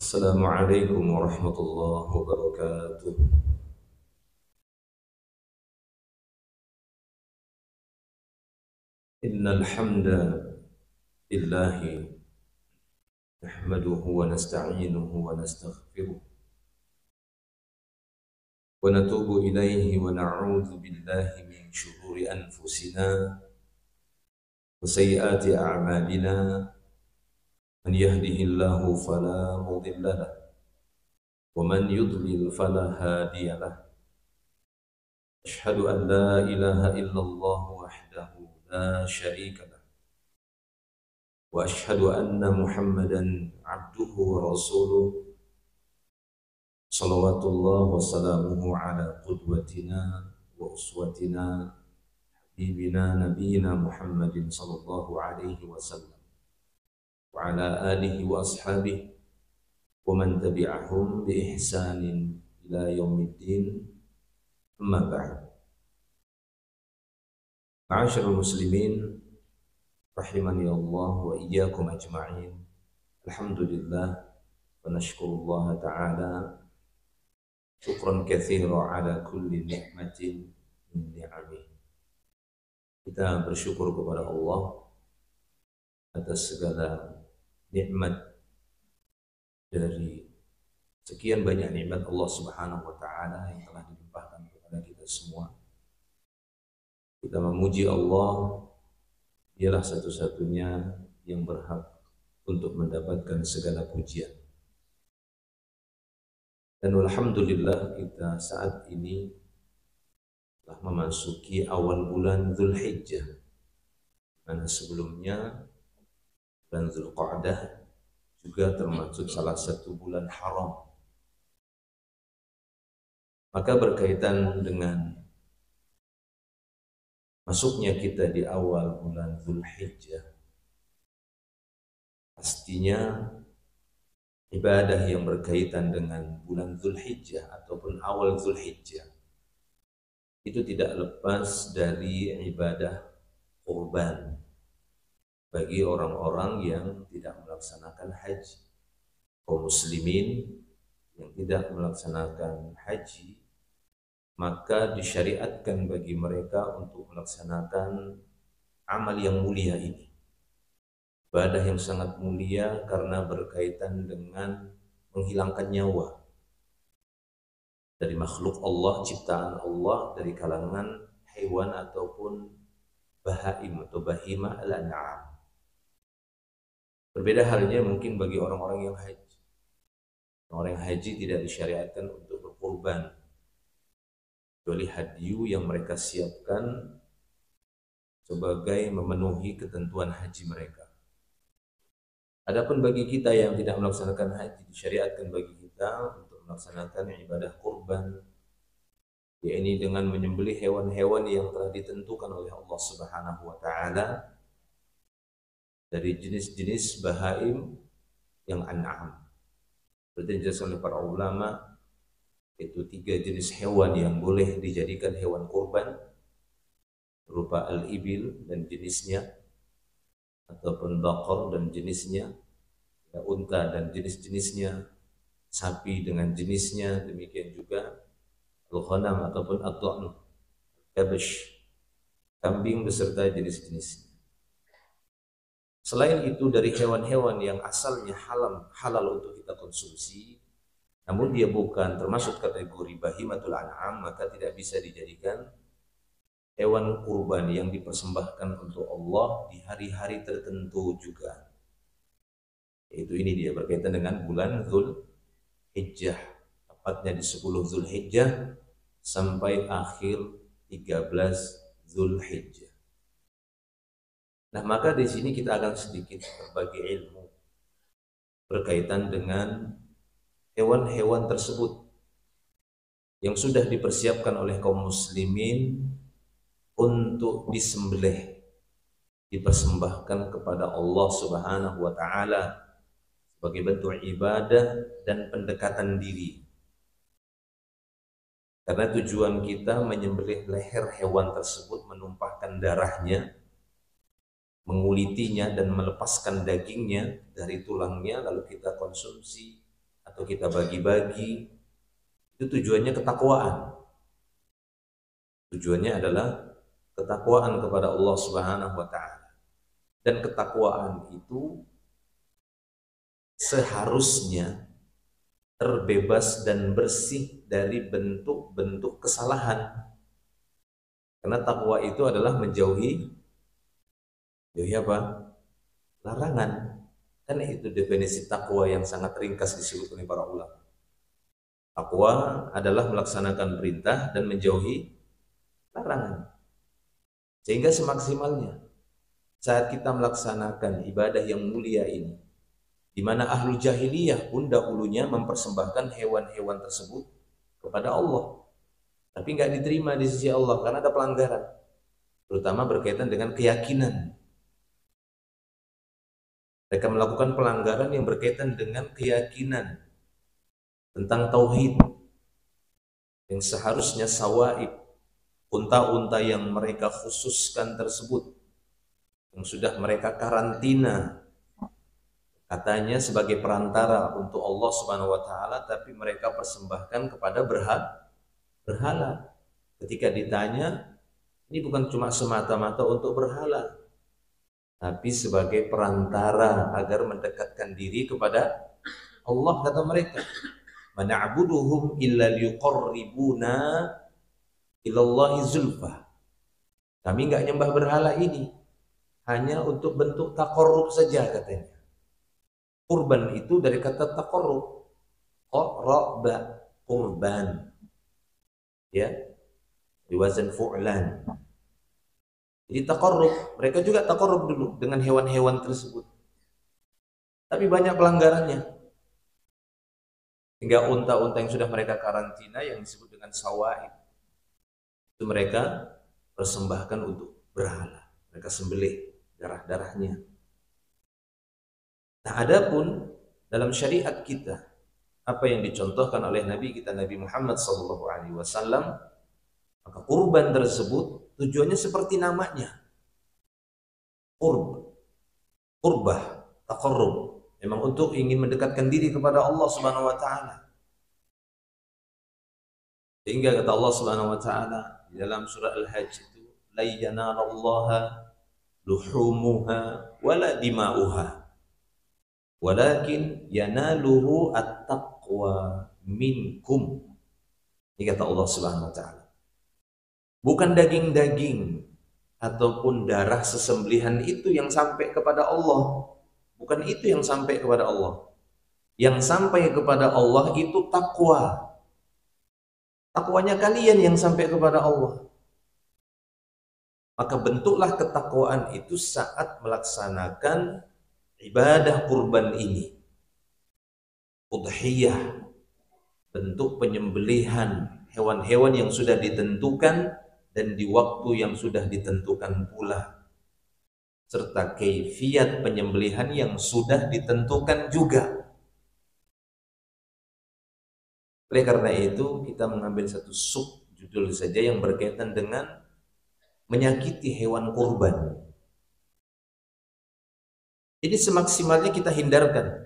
السلام عليكم ورحمة الله وبركاته. إن الحمد لله نحمده ونستعينه ونستغفره ونتوب إليه ونعوذ بالله من شرور أنفسنا وسيئات أعمالنا. من يهده الله فلا مضل له ومن يضلل فلا هادي له. أشهد أن لا إله إلا الله وحده لا شريك له وأشهد أن محمدا عبده ورسوله صلوات الله وسلامه على قدوتنا وأسوتنا حبيبنا نبينا محمد صلى الله عليه وسلم وعلى آله وأصحابه ومن تبعهم بإحسان إلى يوم الدين. أما بعد. Ma'asyiral muslimin rahimani Allah wa iyyakum ajma'in. Alhamdulillah wa nashkurullah ta'ala syukran katsira ala kulli ni'matin min ni'amih. Kita bersyukur kepada Allah atas segala nikmat dari sekian banyak nikmat Allah Subhanahu wa taala yang telah dilimpahkan kepada kita semua. Kita memuji Allah, dialah satu-satunya yang berhak untuk mendapatkan segala pujian. Dan alhamdulillah kita saat ini telah memasuki awal bulan Dzulhijjah, karena sebelumnya bulan Dzulqa'dah juga termasuk salah satu bulan haram. Maka berkaitan dengan masuknya kita di awal bulan Dzulhijjah, pastinya ibadah yang berkaitan dengan bulan Dzulhijjah ataupun awal Dzulhijjah itu tidak lepas dari ibadah kurban bagi orang-orang yang tidak melaksanakan haji. Kaum muslimin yang tidak melaksanakan haji, maka disyariatkan bagi mereka untuk melaksanakan amal yang mulia ini. Ibadah yang sangat mulia karena berkaitan dengan menghilangkan nyawa dari makhluk Allah, ciptaan Allah, dari kalangan hewan ataupun bahaim atau bahimah al-an'am. Berbeda halnya mungkin bagi orang-orang yang haji. Orang yang haji tidak disyariatkan untuk berkurban, kecuali hadyu yang mereka siapkan sebagai memenuhi ketentuan haji mereka. Adapun bagi kita yang tidak melaksanakan haji, disyariatkan bagi kita untuk melaksanakan ibadah kurban, yaitu dengan menyembelih hewan-hewan yang telah ditentukan oleh Allah Subhanahu wa taala dari jenis-jenis bahaim yang an'am. Seperti dijelaskan oleh para ulama, itu 3 jenis hewan yang boleh dijadikan hewan kurban, berupa al-ibil dan jenisnya, ataupun baqar dan jenisnya, unta dan jenis-jenisnya, sapi dengan jenisnya, demikian juga al-ghanam ataupun ad-dha'n, kabash, kambing beserta jenis-jenisnya. Selain itu dari hewan-hewan yang asalnya halal untuk kita konsumsi, namun dia bukan termasuk kategori bahimatul an'am, maka tidak bisa dijadikan hewan kurban yang dipersembahkan untuk Allah di hari-hari tertentu juga. Yaitu ini dia berkaitan dengan bulan Dzulhijjah, tepatnya di 10 Dzulhijjah sampai akhir 13 Dzulhijjah. Nah, maka di sini kita akan sedikit berbagi ilmu berkaitan dengan hewan-hewan tersebut yang sudah dipersiapkan oleh kaum muslimin untuk disembelih, dipersembahkan kepada Allah Subhanahu wa taala sebagai bentuk ibadah dan pendekatan diri. Karena tujuan kita menyembelih leher hewan tersebut, menumpahkan darahnya, mengulitinya dan melepaskan dagingnya dari tulangnya, lalu kita konsumsi atau kita bagi-bagi, itu tujuannya ketakwaan. Tujuannya adalah ketakwaan kepada Allah Subhanahu wa taala. Dan ketakwaan itu seharusnya terbebas dan bersih dari bentuk-bentuk kesalahan. Karena takwa itu adalah menjauhi apa? Larangan. Kan itu definisi takwa yang sangat ringkas disebut oleh para ulama. Takwa adalah melaksanakan perintah dan menjauhi larangan. Sehingga semaksimalnya saat kita melaksanakan ibadah yang mulia ini, di mana ahlul jahiliyah pun dahulunya mempersembahkan hewan-hewan tersebut kepada Allah, tapi nggak diterima di sisi Allah karena ada pelanggaran, terutama berkaitan dengan keyakinan. Mereka melakukan pelanggaran yang berkaitan dengan keyakinan tentang tauhid, yang seharusnya sawaib, unta-unta yang mereka khususkan tersebut, yang sudah mereka karantina katanya sebagai perantara untuk Allah Subhanahu wa taala, tapi mereka persembahkan kepada berhala. Ketika ditanya, ini bukan cuma semata-mata untuk berhala, tapi sebagai perantara agar mendekatkan diri kepada Allah, kata mereka. Mana'buduhum illa liqarribuna ilallahi zulfa. Kami enggak nyembah berhala ini hanya untuk bentuk taqarrub saja, katanya. Kurban itu dari kata taqarrub, qarraba, kurban, ya, diwazan fu'lan. Jadi taqarrub, mereka juga taqarrub dulu dengan hewan-hewan tersebut, tapi banyak pelanggarannya, hingga unta-unta yang sudah mereka karantina yang disebut dengan sawaib itu mereka persembahkan untuk berhala, mereka sembelih darah-darahnya. Nah, adapun dalam syariat kita, apa yang dicontohkan oleh Nabi kita Nabi Muhammad SAW, maka kurban tersebut tujuannya seperti namanya, qurbah, taqarrub, memang untuk ingin mendekatkan diri kepada Allah Subhanahu wa taala. Sehingga kata Allah Subhanahu wa taala di dalam surah Al-Hajj itu, la yanalallaha luhumuha wala dima'uha walakin yanaluhu at-taqwa minkum. Ini kata Allah Subhanahu wa taala. Bukan daging-daging ataupun darah sesembelihan itu yang sampai kepada Allah. Bukan itu yang sampai kepada Allah. Yang sampai kepada Allah itu takwa. Takwanya kalian yang sampai kepada Allah. Maka bentuklah ketakwaan itu saat melaksanakan ibadah kurban ini. Udhiyah, bentuk penyembelihan hewan-hewan yang sudah ditentukan dan di waktu yang sudah ditentukan pula, serta kaifiat penyembelihan yang sudah ditentukan juga. Oleh karena itu kita mengambil satu sub judul saja yang berkaitan dengan menyakiti hewan kurban. Jadi semaksimalnya kita hindarkan,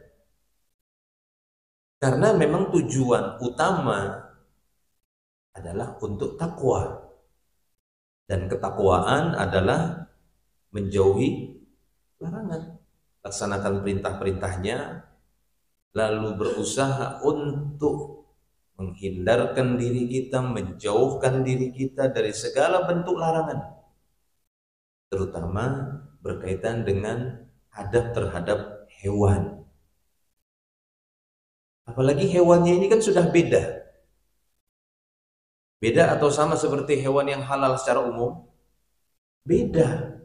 karena memang tujuan utama adalah untuk takwa, dan ketakwaan adalah menjauhi larangan, laksanakan perintah-perintahnya, lalu berusaha untuk menghindarkan diri kita, menjauhkan diri kita dari segala bentuk larangan, terutama berkaitan dengan adab terhadap hewan. Apalagi hewannya ini kan sudah beda. Beda atau sama seperti hewan yang halal secara umum? Beda.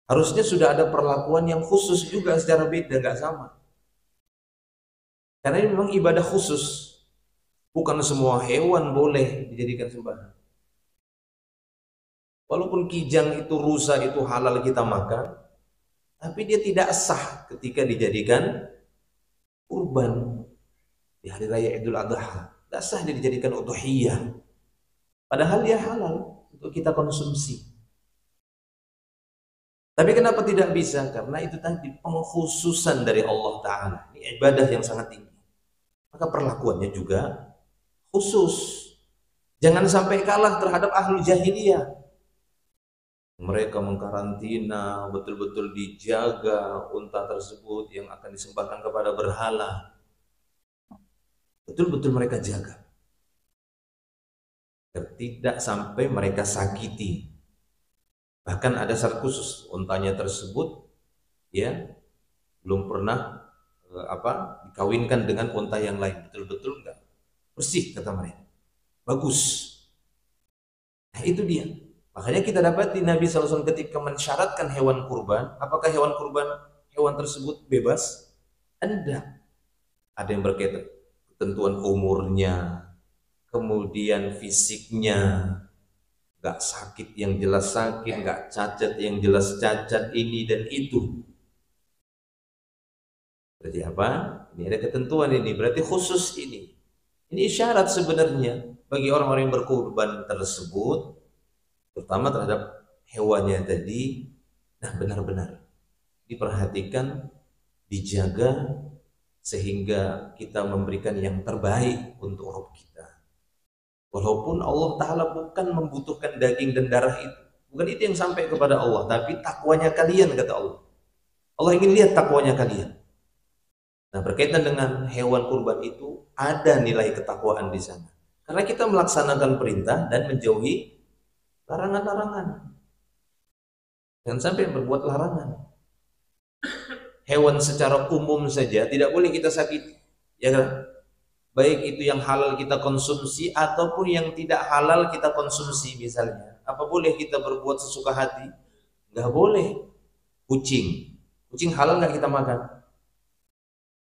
Harusnya sudah ada perlakuan yang khusus juga secara beda, nggak sama. Karena ini memang ibadah khusus. Bukan semua hewan boleh dijadikan sembahan. Walaupun kijang itu, rusa itu halal kita makan, tapi dia tidak sah ketika dijadikan kurban di hari raya Idul Adha. Tidak sah dia dijadikan udhiyah. Padahal dia halal untuk kita konsumsi. Tapi kenapa tidak bisa? Karena itu tadi pengkhususan dari Allah Ta'ala. Ini ibadah yang sangat tinggi. maka perlakuannya juga khusus. Jangan sampai kalah terhadap ahlu jahiliyah. Mereka mengkarantina, betul-betul dijaga unta tersebut yang akan disembahkan kepada berhala. Betul-betul mereka jaga. Tidak sampai mereka sakiti. Bahkan ada syarat khusus, untanya tersebut ya belum pernah dikawinkan dengan unta yang lain. Betul-betul enggak. Bersih kata mereka. Bagus. Nah itu dia. Makanya kita dapati Nabi SAW ketika mensyaratkan hewan kurban, apakah hewan tersebut bebas? Tidak. Ada yang berkaitan ketentuan umurnya, kemudian fisiknya, nggak sakit yang jelas sakit, nggak cacat yang jelas cacat, ini dan itu. Berarti apa? Ini ada ketentuan ini, berarti khusus ini. Ini syarat sebenarnya bagi orang-orang yang berkurban tersebut, terutama terhadap hewannya tadi, nah benar-benar diperhatikan, dijaga, sehingga kita memberikan yang terbaik untuk roh kita. Walaupun Allah Ta'ala bukan membutuhkan daging dan darah itu, bukan itu yang sampai kepada Allah, tapi takwanya kalian, kata Allah. Allah ingin lihat takwanya kalian. Nah, berkaitan dengan hewan kurban itu ada nilai ketakwaan di sana. Karena kita melaksanakan perintah dan menjauhi larangan-larangan. Jangan sampai berbuat larangan. Hewan secara umum saja tidak boleh kita sakiti, ya kan? Baik itu yang halal kita konsumsi ataupun yang tidak halal kita konsumsi misalnya. Apa boleh kita berbuat sesuka hati? Nggak boleh. Kucing halal nggak kita makan?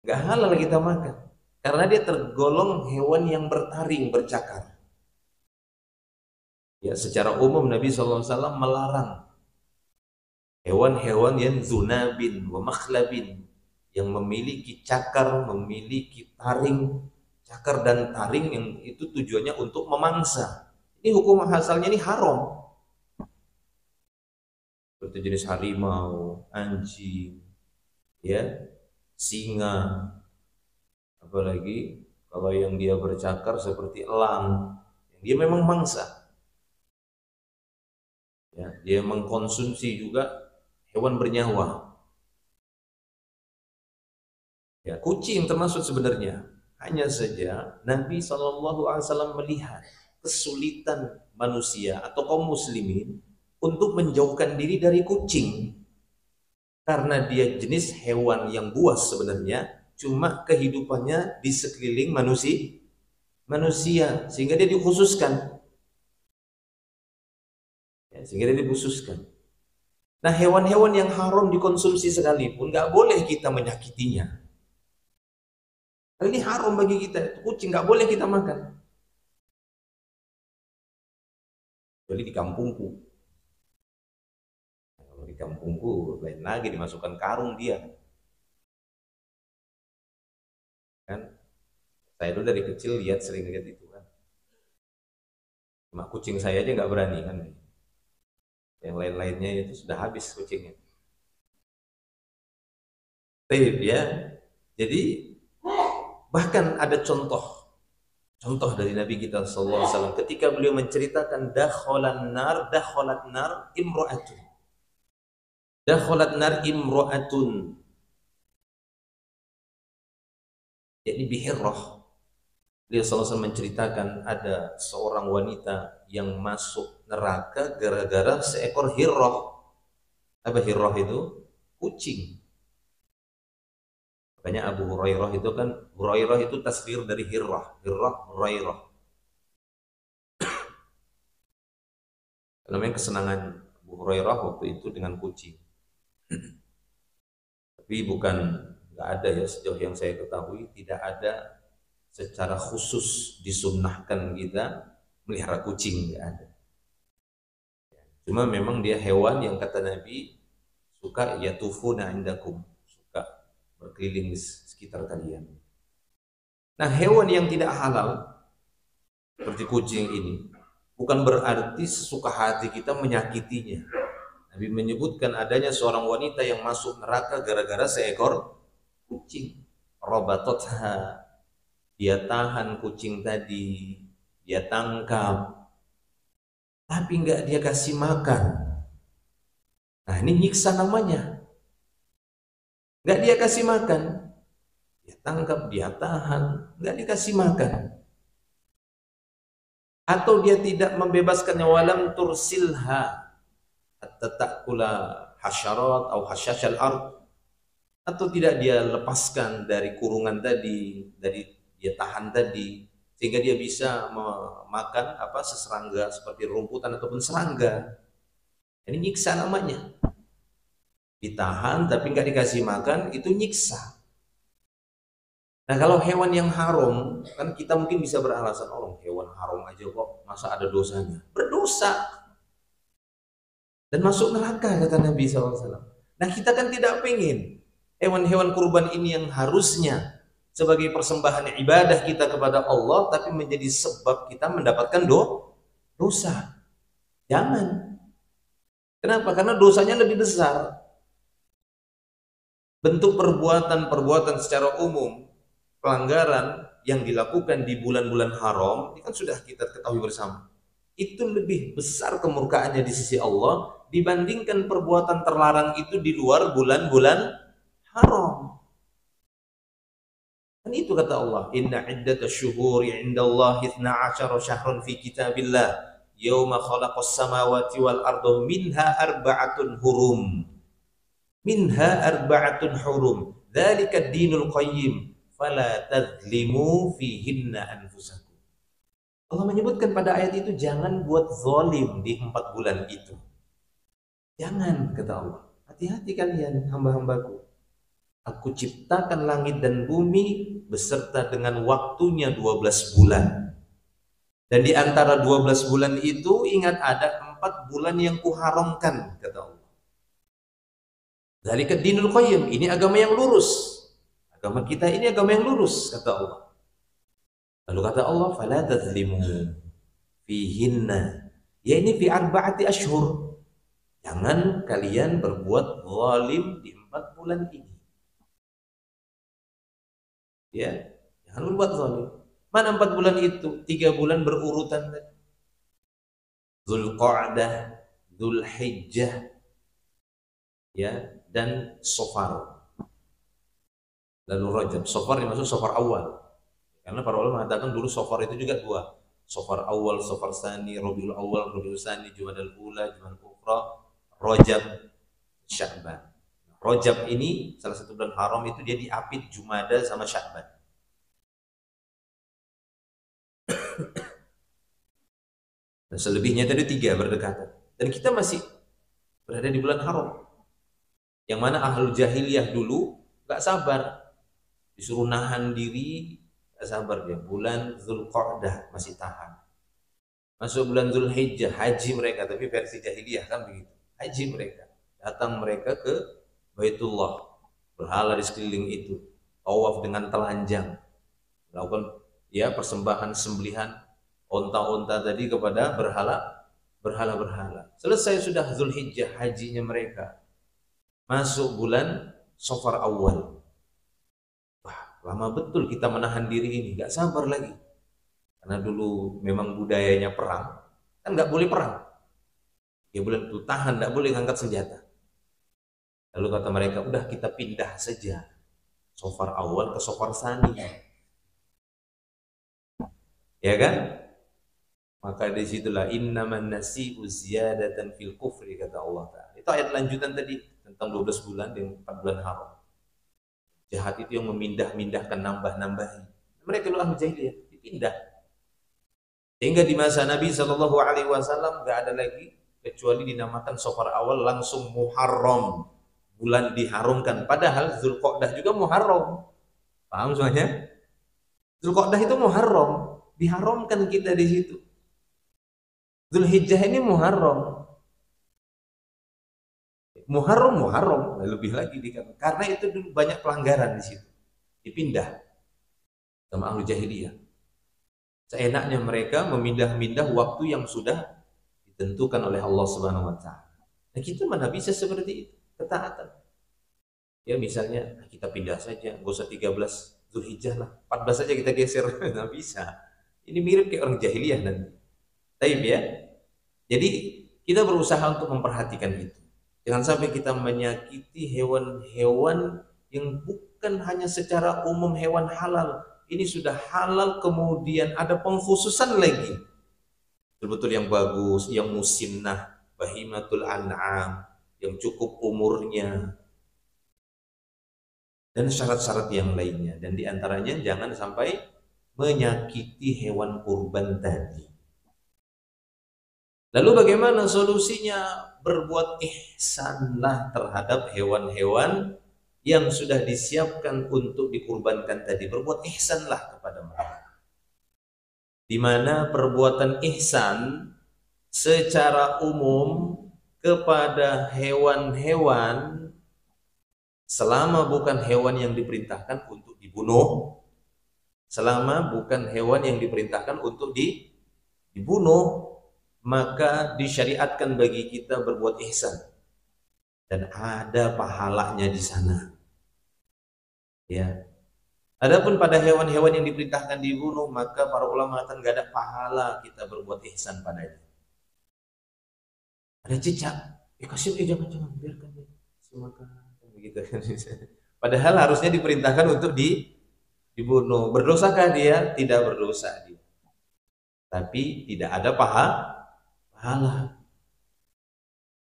Nggak halal kita makan, karena dia tergolong hewan yang bertaring, bercakar. Ya, secara umum Nabi SAW melarang hewan-hewan yang zunabin wa makhlabin, yang memiliki cakar, memiliki taring. Cakar dan taring yang itu tujuannya untuk memangsa. Ini hukum asalnya ini haram. Seperti jenis harimau, anjing, ya, singa, apalagi kalau yang dia bercakar seperti elang, dia memang mangsa. Ya, dia mengkonsumsi juga hewan bernyawa. Ya, kucing termasuk sebenarnya. Hanya saja Nabi SAW melihat kesulitan manusia atau kaum muslimin untuk menjauhkan diri dari kucing. Karena dia jenis hewan yang buas sebenarnya, cuma kehidupannya di sekeliling manusia, sehingga dia dikhususkan. Ya, sehingga dia dikhususkan. Nah, hewan-hewan yang haram dikonsumsi sekalipun nggak boleh kita menyakitinya. Ini haram bagi kita. Kucing nggak boleh kita makan. Jadi di kampungku. Kalau di kampungku lain lagi, dimasukkan karung dia. Kan? Saya dulu dari kecil sering lihat itu kan. Cuma kucing saya aja nggak berani kan. Yang lain-lainnya itu sudah habis kucingnya. Ya. Jadi bahkan ada contoh dari Nabi kita SAW ketika beliau menceritakan dakhalat nar imra'atun, yakni bihirrah. Beliau SAW menceritakan ada seorang wanita yang masuk neraka gara-gara seekor hirrah. Apa hirrah itu? Kucing. Makanya Abu Hurairah itu kan, Hurairah itu tasghir dari hirrah, Hurairah. Namanya kesenangan Abu Hurairah waktu itu dengan kucing. Tapi nggak ada ya, sejauh yang saya ketahui tidak ada secara khusus disunnahkan kita melihara kucing, nggak ada. Cuma memang dia hewan yang kata Nabi suka yatufuna indakum, berkeliling di sekitar kalian. Nah, hewan yang tidak halal seperti kucing ini bukan berarti sesuka hati kita menyakitinya. Nabi menyebutkan adanya seorang wanita yang masuk neraka gara-gara seekor kucing. Rabatotha, dia tahan kucing tadi, dia tangkap, tapi nggak dia kasih makan. Nah ini nyiksa namanya. Nggak dia kasih makan, dia tangkap, dia tahan, nggak dikasih makan. Atau dia tidak membebaskannya, walam tursilha hatta ta'kula hasyarat atau hasyashal ard, atau tidak dia lepaskan dari kurungan tadi, dari dia tahan tadi, sehingga dia bisa memakan seserangga seperti rumputan ataupun serangga. Ini nyiksa namanya. Ditahan tapi nggak dikasih makan, itu nyiksa. Nah kalau hewan yang haram, kan kita mungkin bisa beralasan, oh hewan haram aja kok, masa ada dosanya? Berdosa dan masuk neraka, kata Nabi SAW. Nah kita kan tidak pengen hewan-hewan kurban ini yang harusnya sebagai persembahan ibadah kita kepada Allah, tapi menjadi sebab kita mendapatkan dosa. Jangan. Kenapa? Karena dosanya lebih besar. Bentuk perbuatan secara umum, pelanggaran yang dilakukan di bulan-bulan haram, ini kan sudah kita ketahui bersama. Itu lebih besar kemurkaannya di sisi Allah dibandingkan perbuatan terlarang itu di luar bulan-bulan haram. Dan itu kata Allah, inna iddatash syuhuri 'indallahi 12 syahrun fi kitabillah yauma khalaqas samawati wal arda minha arba'atun hurum. Minha arba'atun hurum. Dzalika ad-dinul qayyim. Fala tadzlimu fihinna anfusakum. Allah menyebutkan pada ayat itu, jangan buat zalim di 4 bulan itu. Jangan, kata Allah. Hati-hati kalian hamba-hambaku. Aku ciptakan langit dan bumi beserta dengan waktunya 12 bulan. Dan di antara 12 bulan itu ingat ada 4 bulan yang kuharamkan, kata Allah. Dzalika ad-dinul qayyim, ini agama yang lurus. Agama kita ini agama yang lurus, kata Allah. Lalu kata Allah, fala tadzlimu fihinna. Ya ini fi arba'ati ashhur. Jangan kalian berbuat zalim di 4 bulan ini. Ya, jangan berbuat zalim. Mana 4 bulan itu? 3 bulan berurutan tadi. Dzulqa'dah, Dzulhijjah, ya, dan Safar. Lalu Rajab. Safar dimaksud Safar awal. Karena para ulama mengatakan dulu Safar itu juga 2. Safar awal, Safar tsani, Rabiul awal, Rabiul tsani, Jumadal ula, Jumadal ukhra, Rajab, Sya'ban. Rajab ini salah satu bulan haram, itu dia diapit Jumada sama Sya'ban. Dan selebihnya tadi 3 berdekatan. Dan kita masih berada di bulan haram. Yang mana ahlul jahiliyah dulu gak sabar, disuruh nahan diri, gak sabar dia. Bulan Dzulqa'dah masih tahan. Masuk bulan Dzulhijjah, haji mereka, tapi versi jahiliyah kan begitu. Haji mereka, datang mereka ke Baitullah, berhala di sekeliling itu, tawaf dengan telanjang, melakukan ya persembahan sembelihan onta-onta tadi kepada berhala-berhala. Selesai sudah Dzulhijjah, hajinya mereka. Masuk bulan Safar awal. Wah, lama betul kita menahan diri ini, gak sabar lagi. Karena dulu memang budayanya perang, kan gak boleh perang. Ya bulan itu tahan, gak boleh ngangkat senjata. Lalu kata mereka, udah kita pindah saja Safar awal ke Safar tsani. Ya kan? Maka disitulah innaman nasi'u ziyadatan fil kufri, kata Allah Ta'ala. Itu ayat lanjutan tadi tentang 12 bulan dan 4 bulan haram. Jahat itu yang memindah-mindahkan, nambah-nambahi. Mereka dulu ahli jahiliyah dipindah. Sehingga di masa Nabi SAW gak ada lagi kecuali dinamakan Safar awal langsung Muharram, bulan diharamkan. Padahal Dzulqa'dah juga Muharram. Paham semuanya? Dzulqa'dah itu Muharram, diharamkan kita di situ. Dzulhijjah ini Muharram. Muharram, lebih lagi dikatakan. Karena itu dulu banyak pelanggaran di situ. Dipindah sama ahli jahiliyah. Seenaknya mereka memindah-mindah waktu yang sudah ditentukan oleh Allah Subhanahu wa taala. Nah, kita mana bisa seperti itu? Ketaatan. Ya misalnya kita pindah saja, enggak usah 13 Zulhijjah lah, 14 saja kita geser, nggak bisa. Ini mirip kayak orang jahiliyah nanti. Taib ya. Jadi kita berusaha untuk memperhatikan itu. Jangan sampai kita menyakiti hewan-hewan yang bukan hanya secara umum hewan halal. Ini sudah halal, kemudian ada pengkhususan lagi. Betul-betul yang bagus, yang musinnah, bahimatul an'am, yang cukup umurnya, dan syarat-syarat yang lainnya. Dan diantaranya jangan sampai menyakiti hewan kurban tadi. Lalu bagaimana solusinya? Berbuat ihsanlah terhadap hewan-hewan yang sudah disiapkan untuk dikurbankan tadi. Berbuat ihsanlah kepada mereka. Di mana perbuatan ihsan secara umum kepada hewan-hewan selama bukan hewan yang diperintahkan untuk dibunuh, selama bukan hewan yang diperintahkan untuk dibunuh, maka disyariatkan bagi kita berbuat ihsan dan ada pahalanya di sana. Ya. Adapun pada hewan-hewan yang diperintahkan dibunuh, maka para ulama mengatakan gak ada pahala kita berbuat ihsan padanya. Ada cicak, kasih jangan biarkan dia makan begitu. Padahal harusnya diperintahkan untuk dibunuh. Berdosakah dia? Tidak berdosa dia. Tapi tidak ada pahala.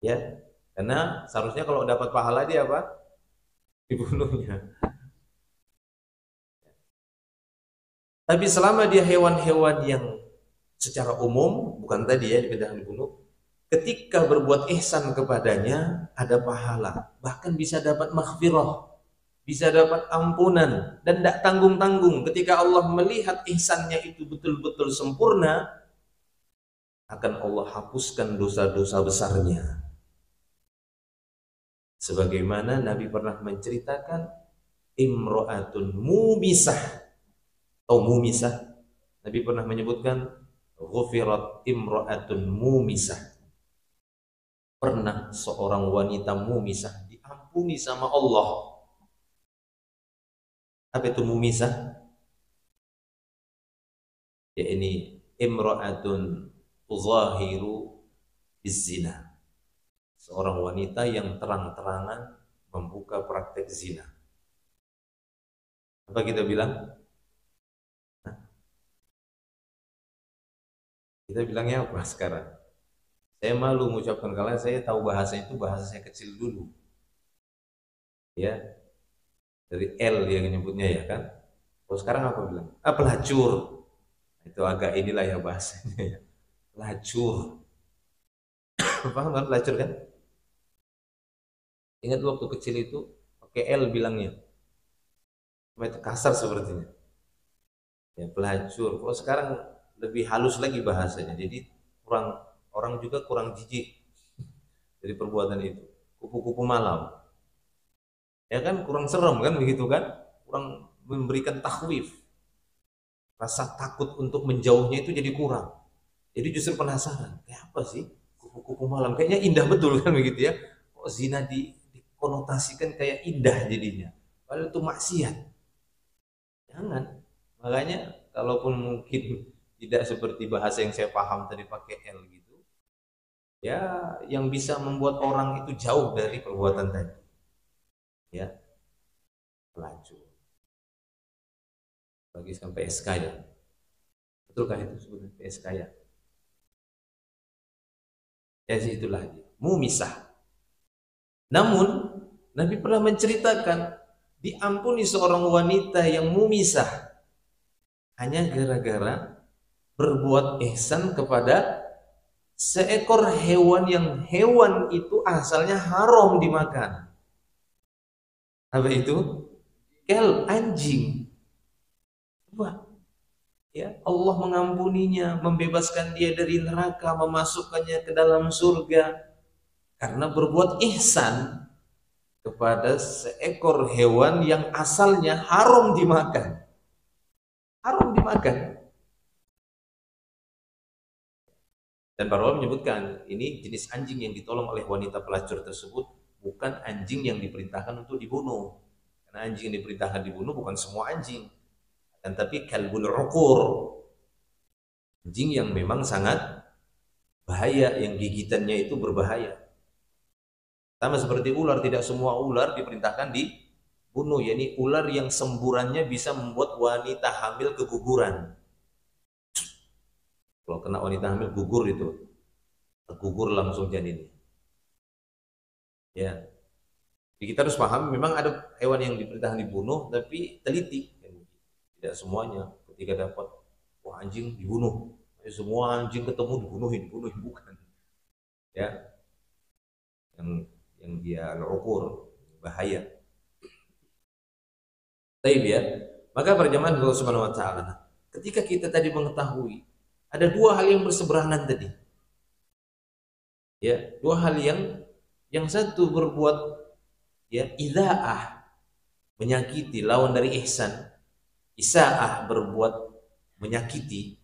Ya, karena seharusnya kalau dapat pahala dia apa? Dibunuhnya. Tapi selama dia hewan-hewan yang secara umum, bukan tadi ya dipindahkan dibunuh, ketika berbuat ihsan kepadanya ada pahala, bahkan bisa dapat maghfirah, bisa dapat ampunan, dan tidak tanggung-tanggung. Ketika Allah melihat ihsannya itu betul-betul sempurna, akan Allah hapuskan dosa-dosa besarnya. Sebagaimana Nabi pernah menceritakan imro'atun mumisah atau mumisah. Nabi pernah menyebutkan ghufirat imro'atun mumisah. Pernah seorang wanita mumisah diampuni sama Allah. Apa itu mumisah? Ya ini imro'atun tuzahiru bizzina. Seorang wanita yang terang-terangan membuka praktek zina. Apa kita bilang? Kita bilangnya apa sekarang? Saya malu mengucapkan kalau saya tahu bahasa itu bahasa saya kecil dulu. Ya. Dari L dia nyebutnya ya kan. Kalau sekarang apa bilang? Pelacur. Itu agak inilah ya bahasanya ya. Pelacur. Paham kan pelacur kan? Ingat waktu kecil itu pakai L bilangnya. Itu kasar sepertinya. Ya, pelacur. Kalau sekarang lebih halus lagi bahasanya. Jadi orang juga kurang jijik dari perbuatan itu. Kupu-kupu malam. Ya kan kurang serem kan begitu kan? Kurang memberikan takhwif. Rasa takut untuk menjauhnya itu jadi kurang. Jadi justru penasaran, kayak apa sih kupu-kupu malam? Kayaknya indah betul kan begitu ya. Kok zina dikonotasikan kayak indah jadinya. Padahal itu maksiat. Jangan. Makanya kalaupun mungkin tidak seperti bahasa yang saya paham tadi pakai L gitu, ya yang bisa membuat orang itu jauh dari perbuatan tadi. Ya, pelacur. Bagi sampai PSK ya. Betulkah itu sebetulnya PSK ya? Ya itulah dia. Mumisah. Namun Nabi pernah menceritakan diampuni seorang wanita yang mumisah hanya gara-gara berbuat ihsan kepada seekor hewan yang hewan itu asalnya haram dimakan. Apa itu? Anjing. Coba. Ya, Allah mengampuninya, membebaskan dia dari neraka, memasukkannya ke dalam surga karena berbuat ihsan kepada seekor hewan yang asalnya haram dimakan. Haram dimakan. Dan para ulama menyebutkan ini jenis anjing yang ditolong oleh wanita pelacur tersebut bukan anjing yang diperintahkan untuk dibunuh. Karena anjing yang diperintahkan dibunuh bukan semua anjing, dan tapi kalbul uqur, anjing yang memang sangat bahaya, yang gigitannya itu berbahaya. Sama seperti ular, tidak semua ular diperintahkan dibunuh, yakni ular yang semburannya bisa membuat wanita hamil keguguran. Kalau kena wanita hamil gugur itu, gugur langsung janin. Ya, jadi kita harus paham, memang ada hewan yang diperintahkan dibunuh, tapi teliti. Tidak semuanya ketika dapat wah anjing dibunuh, semua anjing ketemu dibunuhin, bukan. Ya, yang dia al-uqur, bahaya. Baik ya. Maka perjamaah Allah Subhanahu wa taala, ketika kita tadi mengetahui ada dua hal yang berseberangan tadi. Ya, dua hal yang satu berbuat ya idzaah, menyakiti, lawan dari ihsan. Isaah, berbuat menyakiti,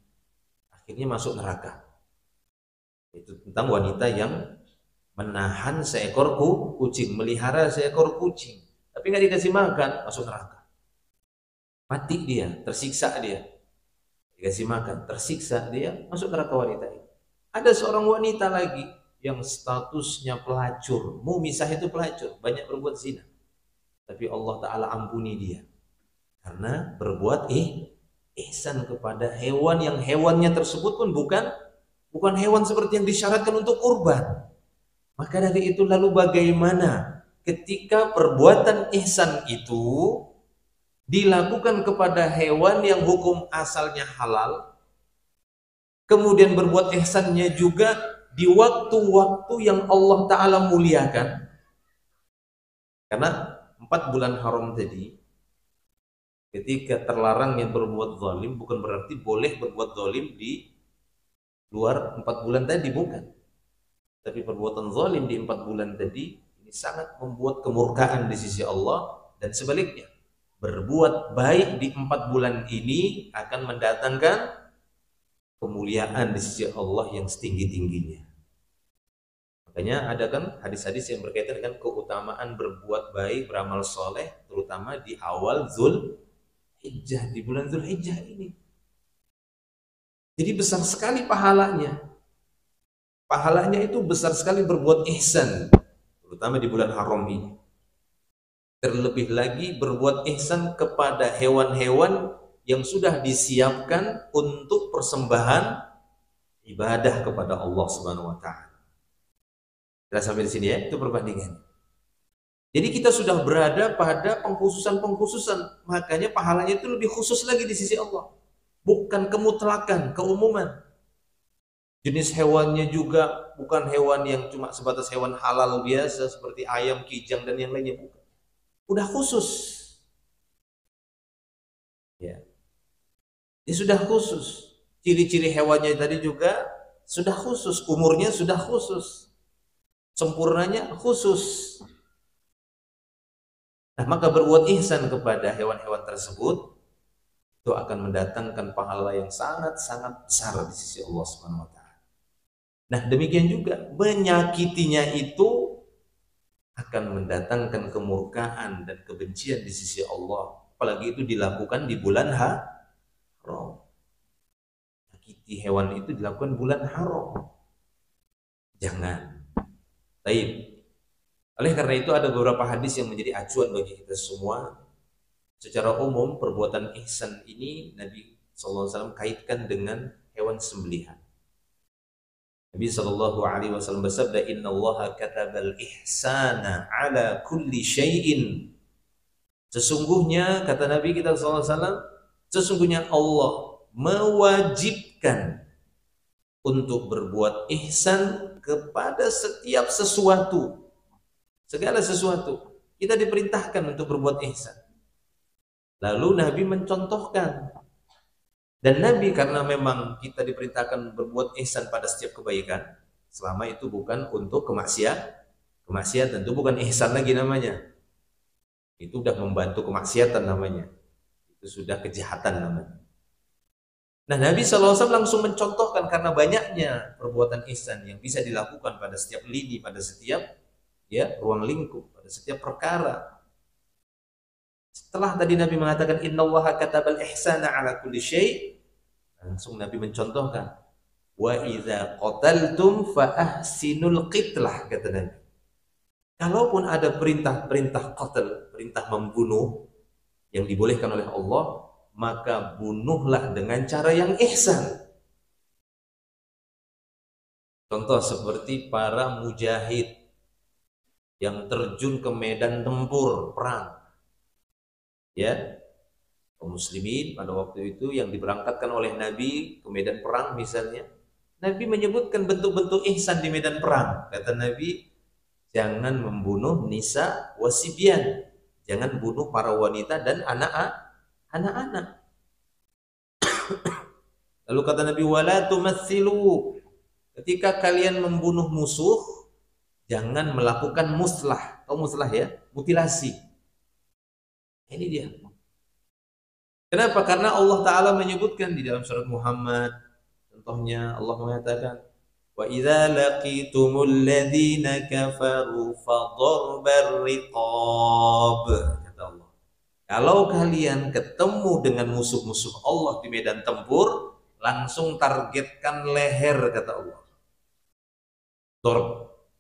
akhirnya masuk neraka. Itu tentang wanita yang menahan seekor kucing, melihara seekor kucing, tapi nggak dikasih makan, masuk neraka. Mati dia, tersiksa dia. Dikasih makan, tersiksa dia, masuk neraka wanita ini. Ada seorang wanita lagi yang statusnya pelacur, Mumisah itu pelacur, banyak berbuat zina, tapi Allah Ta'ala ampuni dia karena berbuat ihsan kepada hewan, yang hewannya tersebut pun bukan hewan seperti yang disyaratkan untuk kurban. Maka dari itu, lalu bagaimana ketika perbuatan ihsan itu dilakukan kepada hewan yang hukum asalnya halal, kemudian berbuat ihsannya juga di waktu-waktu yang Allah Ta'ala muliakan. Karena 4 bulan haram tadi, ketika terlarang yang berbuat zalim, bukan berarti boleh berbuat zalim di luar 4 bulan tadi, bukan. Tapi perbuatan zalim di 4 bulan tadi ini sangat membuat kemurkaan di sisi Allah, dan sebaliknya berbuat baik di 4 bulan ini akan mendatangkan kemuliaan di sisi Allah yang setinggi-tingginya. Makanya ada kan hadis-hadis yang berkaitan dengan keutamaan berbuat baik, beramal soleh, terutama di awal Zulhijjah, di bulan Zulhijjah ini. Jadi besar sekali pahalanya. Pahalanya itu besar sekali berbuat ihsan, terutama di bulan haram ini. Terlebih lagi berbuat ihsan kepada hewan-hewan yang sudah disiapkan untuk persembahan ibadah kepada Allah Subhanahu wa taala. Kita sampai di sini ya, itu perbandingan. Jadi kita sudah berada pada pengkhususan-pengkhususan, makanya pahalanya itu lebih khusus lagi di sisi Allah. Bukan kemutlakan, keumuman. Jenis hewannya juga bukan hewan yang cuma sebatas hewan halal biasa seperti ayam, kijang dan yang lainnya, bukan. Udah khusus. Ya. Ini sudah khusus. Ciri-ciri hewannya tadi juga sudah khusus, umurnya sudah khusus. Sempurnanya khusus. Nah, maka berbuat ihsan kepada hewan-hewan tersebut itu akan mendatangkan pahala yang sangat-sangat besar di sisi Allah Subhanahu wa taala. Nah, demikian juga menyakitinya itu akan mendatangkan kemurkaan dan kebencian di sisi Allah. Apalagi itu dilakukan di bulan haram. Menyakiti hewan itu dilakukan bulan haram. Jangan. Baik. Oleh karena itu ada beberapa hadis yang menjadi acuan bagi kita semua. Secara umum perbuatan ihsan ini Nabi SAW kaitkan dengan hewan sembelihan. Nabi SAW bersabda, Inna Allah katabal ihsana ala kulli syai'in. Sesungguhnya, kata Nabi kita SAW, sesungguhnya Allah mewajibkan untuk berbuat ihsan kepada setiap sesuatu. Segala sesuatu kita diperintahkan untuk berbuat ihsan. Lalu Nabi mencontohkan, dan Nabi karena memang kita diperintahkan berbuat ihsan pada setiap kebaikan, selama itu bukan untuk kemaksiatan itu bukan ihsan lagi namanya, itu sudah membantu kemaksiatan namanya, itu sudah kejahatan namanya. Nah, Nabi SAW langsung mencontohkan karena banyaknya perbuatan ihsan yang bisa dilakukan pada setiap lini, pada setiap ruang lingkup, pada setiap perkara. Setelah tadi Nabi mengatakan innallaha katabal ihsana ala kulli syai', langsung Nabi mencontohkan wa idza qataltum fa ahsinul qitlah, kata Nabi. Kalaupun ada perintah-perintah qatl, perintah membunuh yang dibolehkan oleh Allah, maka bunuhlah dengan cara yang ihsan. Contoh seperti para mujahid yang terjun ke medan tempur perang, ya, kaum muslimin pada waktu itu yang diberangkatkan oleh Nabi ke medan perang misalnya, Nabi menyebutkan bentuk-bentuk ihsan di medan perang. Kata Nabi, jangan membunuh nisa wasibyan, jangan bunuh para wanita dan anak-anak. Lalu kata Nabi, wala tumatsilu, ketika kalian membunuh musuh, jangan melakukan muslah. Tahu muslah ya? Mutilasi. Ini dia. Kenapa? Karena Allah Ta'ala menyebutkan di dalam surat Muhammad, contohnya Allah mengatakan, wa idza laqitumul ladzina kafaru fadharbar riqab, kata Allah. Kalau kalian ketemu dengan musuh-musuh Allah di medan tempur, langsung targetkan leher, kata Allah.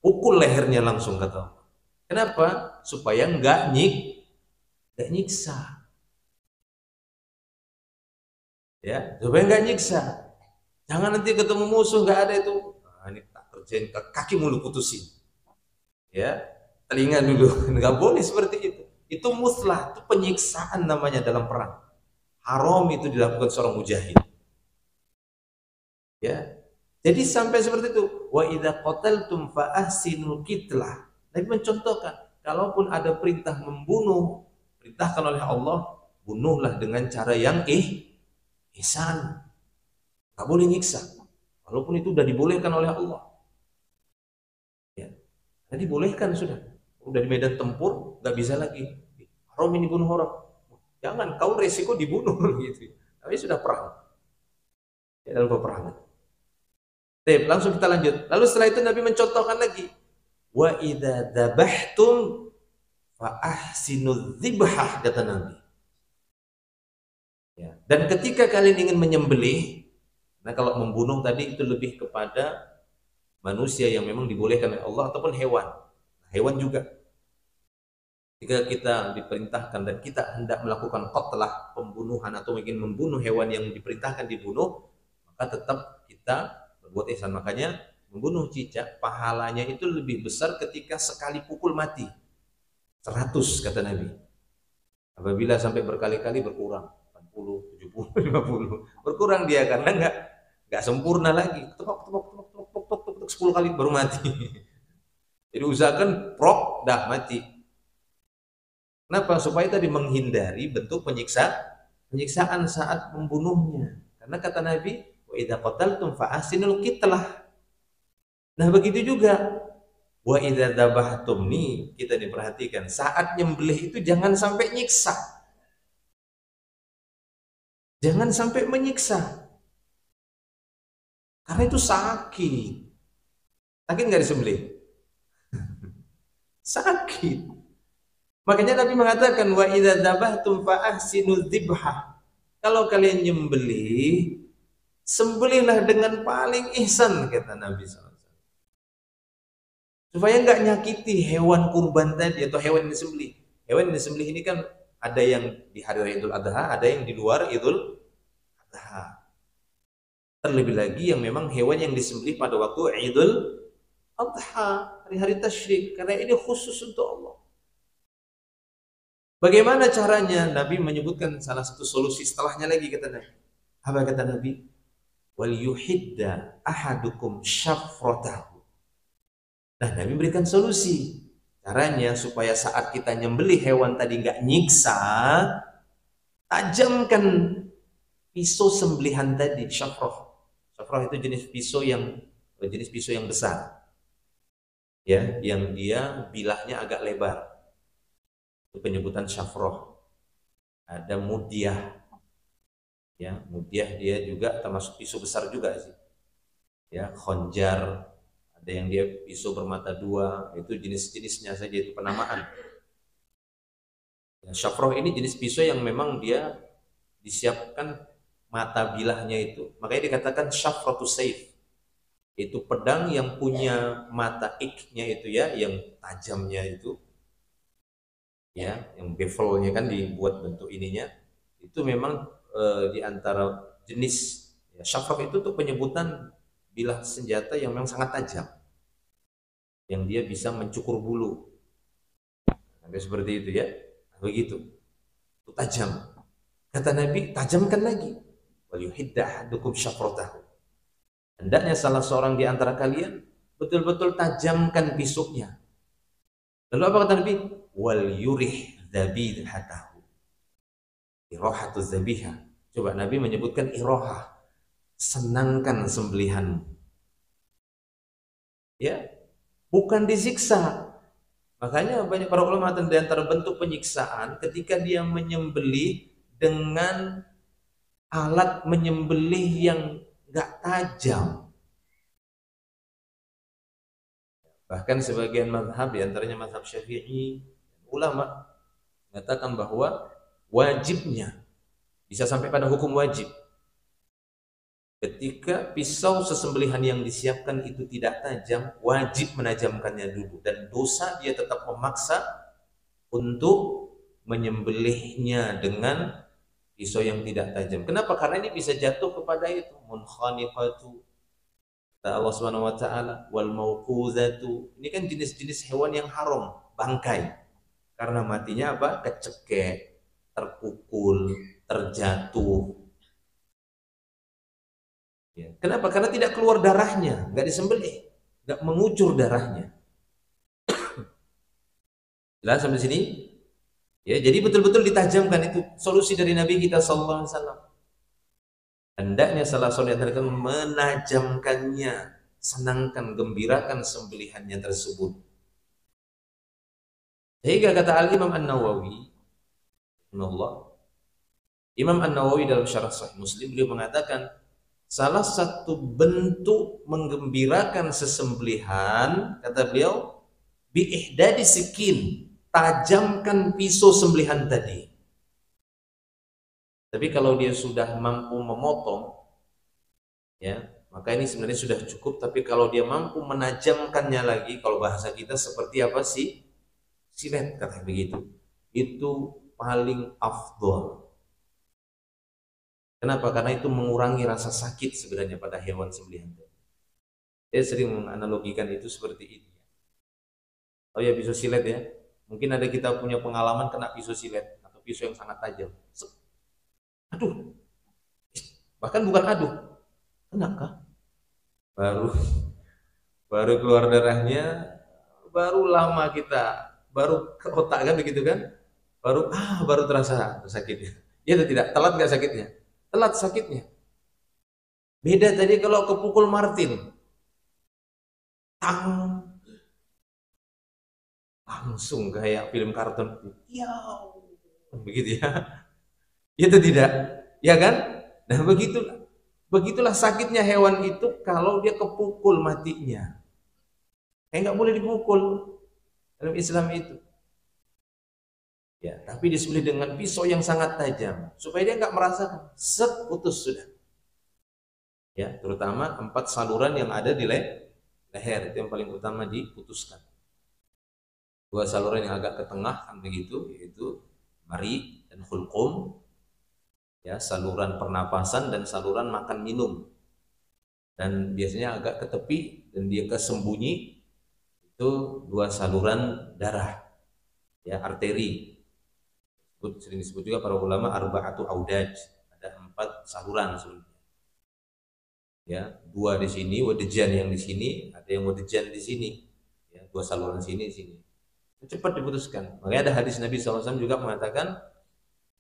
Pukul lehernya langsung, kata Allah. Kenapa? Supaya enggak nyiksa. Ya, supaya enggak nyiksa. Jangan nanti ketemu musuh enggak ada itu. Nah, ini tak kerjain ke kaki mulu putusin. Ya, telinga dulu. Enggak boleh seperti itu. Itu muslah, itu penyiksaan namanya dalam perang. Haram itu dilakukan seorang mujahid. Ya. Jadi sampai seperti itu. Wa idza qataltum fa ahsinul qitlah. Nabi mencontohkan, kalaupun ada perintah membunuh, perintahkan oleh Allah, bunuhlah dengan cara yang ihsan. Enggak boleh nyiksa. Walaupun itu sudah dibolehkan oleh Allah. Ya. Jadi dibolehkan sudah. Udah di medan tempur, nggak bisa lagi. Haram ini bunuh orang. Jangan, kau resiko dibunuh gitu. Tapi sudah perang. Ya, dalam peperangan. Baik, langsung kita lanjut. Lalu setelah itu Nabi mencontohkan lagi. Wa idza dzabhtum fa ahsinudz dzibhah, kata Nabi. Ya. Dan ketika kalian ingin menyembelih, nah kalau membunuh tadi itu lebih kepada manusia yang memang dibolehkan oleh Allah ataupun hewan. Hewan juga. Jika kita diperintahkan dan kita hendak melakukan qatlah, pembunuhan atau mungkin membunuh hewan yang diperintahkan dibunuh, maka tetap kita berbuat ihsan. Makanya membunuh cicak pahalanya itu lebih besar ketika sekali pukul mati. 100 kata Nabi. Apabila sampai berkali-kali berkurang, 40, 70, 50. Berkurang dia karena enggak sempurna lagi. Tok 10 kali baru mati. Jadi usahakan prok dah mati. Kenapa? Supaya tadi menghindari bentuk penyiksaan saat membunuhnya. Karena kata Nabi, wa idza qataltum fa ahsinul qitlah. Nah, begitu juga wa idza dzabhtum, nih kita diperhatikan, saat nyembelih itu jangan sampai nyiksa. Jangan sampai menyiksa. Karena itu sakit. Sakit enggak disembelih? Sakit. Makanya Nabi mengatakan wa idza dzabhtum fa ahsinudz dzibhah. Kalau kalian nyembelih, sembelihlah dengan paling ihsan, kata Nabi SAW. Supaya enggak nyakiti hewan kurban tadi atau hewan yang disembelih. Hewan yang disembelih ini kan ada yang di hari Idul Adha, ada yang di luar Idul Adha. Terlebih lagi yang memang hewan yang disembelih pada waktu Idul Adha, hari-hari tasyrik, karena ini khusus untuk Allah. Bagaimana caranya? Nabi menyebutkan salah satu solusi setelahnya lagi, kata Nabi. Apa kata Nabi? Wal yuhidda ahadukum syafratahu. Nah, Nabi berikan solusi. Caranya supaya saat kita nyembelih hewan tadi nggak nyiksa, tajamkan pisau sembelihan tadi, syafrah. Syafrah itu jenis pisau yang besar. Ya, yang dia bilahnya agak lebar. Itu penyebutan syafroh. Ada mudyah. Ya, mudyah dia juga termasuk pisau besar juga sih. Ya, khonjar, ada yang dia pisau bermata dua, itu jenis-jenisnya saja, itu penamaan. Ya, syafroh ini jenis pisau yang memang dia disiapkan mata bilahnya itu. Makanya dikatakan syafratu saif. Itu pedang yang punya mata iknya itu ya, yang tajamnya itu, ya, yang bevelnya kan dibuat bentuk ininya. Itu memang di antara jenis ya, syafroh itu tuh penyebutan bilah senjata yang memang sangat tajam, yang dia bisa mencukur bulu. Sampai seperti itu ya. Nah, begitu. Itu tajam. Kata Nabi, tajamkan lagi. Wal yuhidda ahadukum syafratahu. Hendaknya salah seorang di antara kalian betul-betul tajamkan pisaunya. Lalu apa kata Nabi? Wal yurih dzabihatahu. Irahatu zabiha. Coba Nabi menyebutkan irahah. Senangkan sembelihanmu. Ya, bukan disiksa. Makanya banyak para ulama di antara bentuk penyiksaan ketika dia menyembelih dengan alat menyembelih yang nggak tajam. Bahkan sebagian mazhab, di antaranya mazhab Syafi'i, ulama mengatakan bahwa wajibnya bisa sampai pada hukum wajib. Ketika pisau sesembelihan yang disiapkan itu tidak tajam, wajib menajamkannya dulu. Dan dosa dia tetap memaksa untuk menyembelihnya dengan pisau yang tidak tajam. Kenapa? Karena ini bisa jatuh kepada itu. Munkhaniqatu. Kata Allah Subhanahu wa taala, wal mauquzatu. Ini kan jenis-jenis hewan yang haram, bangkai. Karena matinya apa? Kecekek, terpukul, terjatuh. Ya. Kenapa? Karena tidak keluar darahnya, nggak disembelih, nggak mengucur darahnya. Jelas sampai sini? Ya, jadi betul-betul ditajamkan itu solusi dari Nabi kita Sallallahu Alaihi Wasallam. Hendaknya salah seorang yang akan menajamkannya, senangkan, gembirakan sembelihannya tersebut. Sehingga kata Al-Imam An-Nawawi, Imam An-Nawawi dalam syarah Sahih Muslim beliau mengatakan salah satu bentuk menggembirakan sesembelihan, kata beliau, bi'ihdadi sikin, tajamkan pisau sembelihan tadi. Tapi kalau dia sudah mampu memotong, ya, maka ini sebenarnya sudah cukup. Tapi kalau dia mampu menajamkannya lagi, kalau bahasa kita seperti apa sih? Silet, kata begitu. Itu paling afdol. Kenapa? Karena itu mengurangi rasa sakit sebenarnya pada hewan sembelihan. Saya sering menganalogikan itu seperti ini. Oh ya, pisau silet ya. Mungkin ada kita punya pengalaman kena pisau silet atau pisau yang sangat tajam. Aduh. Bahkan bukan aduh. Kenapa? Baru keluar darahnya, baru lama kita, baru ke otak kan begitu kan? Baru terasa sakitnya. Ya atau tidak? Telat nggak sakitnya? Telat sakitnya. Beda tadi kalau kepukul martil. Tang. Langsung kayak film kartun. Ya, begitu ya. Itu tidak. Ya kan? Nah, begitulah sakitnya hewan itu kalau dia kepukul matinya. Nggak boleh dipukul dalam Islam itu. Ya, tapi disembelih dengan pisau yang sangat tajam supaya dia nggak merasakan set putus sudah. Ya, terutama 4 saluran yang ada di leher itu yang paling utama diputuskan. 2 saluran yang agak ke tengah kan begitu, yaitu mari dan hulqum, ya, saluran pernapasan dan saluran makan minum. Dan biasanya agak ke tepi dan dia ke sembunyi itu 2 saluran darah, ya, arteri. Sering disebut juga para ulama arba'atu audaj, ada 4 saluran sebenarnya. Ya, 2 di sini, wadejan yang di sini, ada yang wadejan di sini. Ya, 2 saluran sini sini. Cepat diputuskan. Makanya ada hadis Nabi SAW juga mengatakan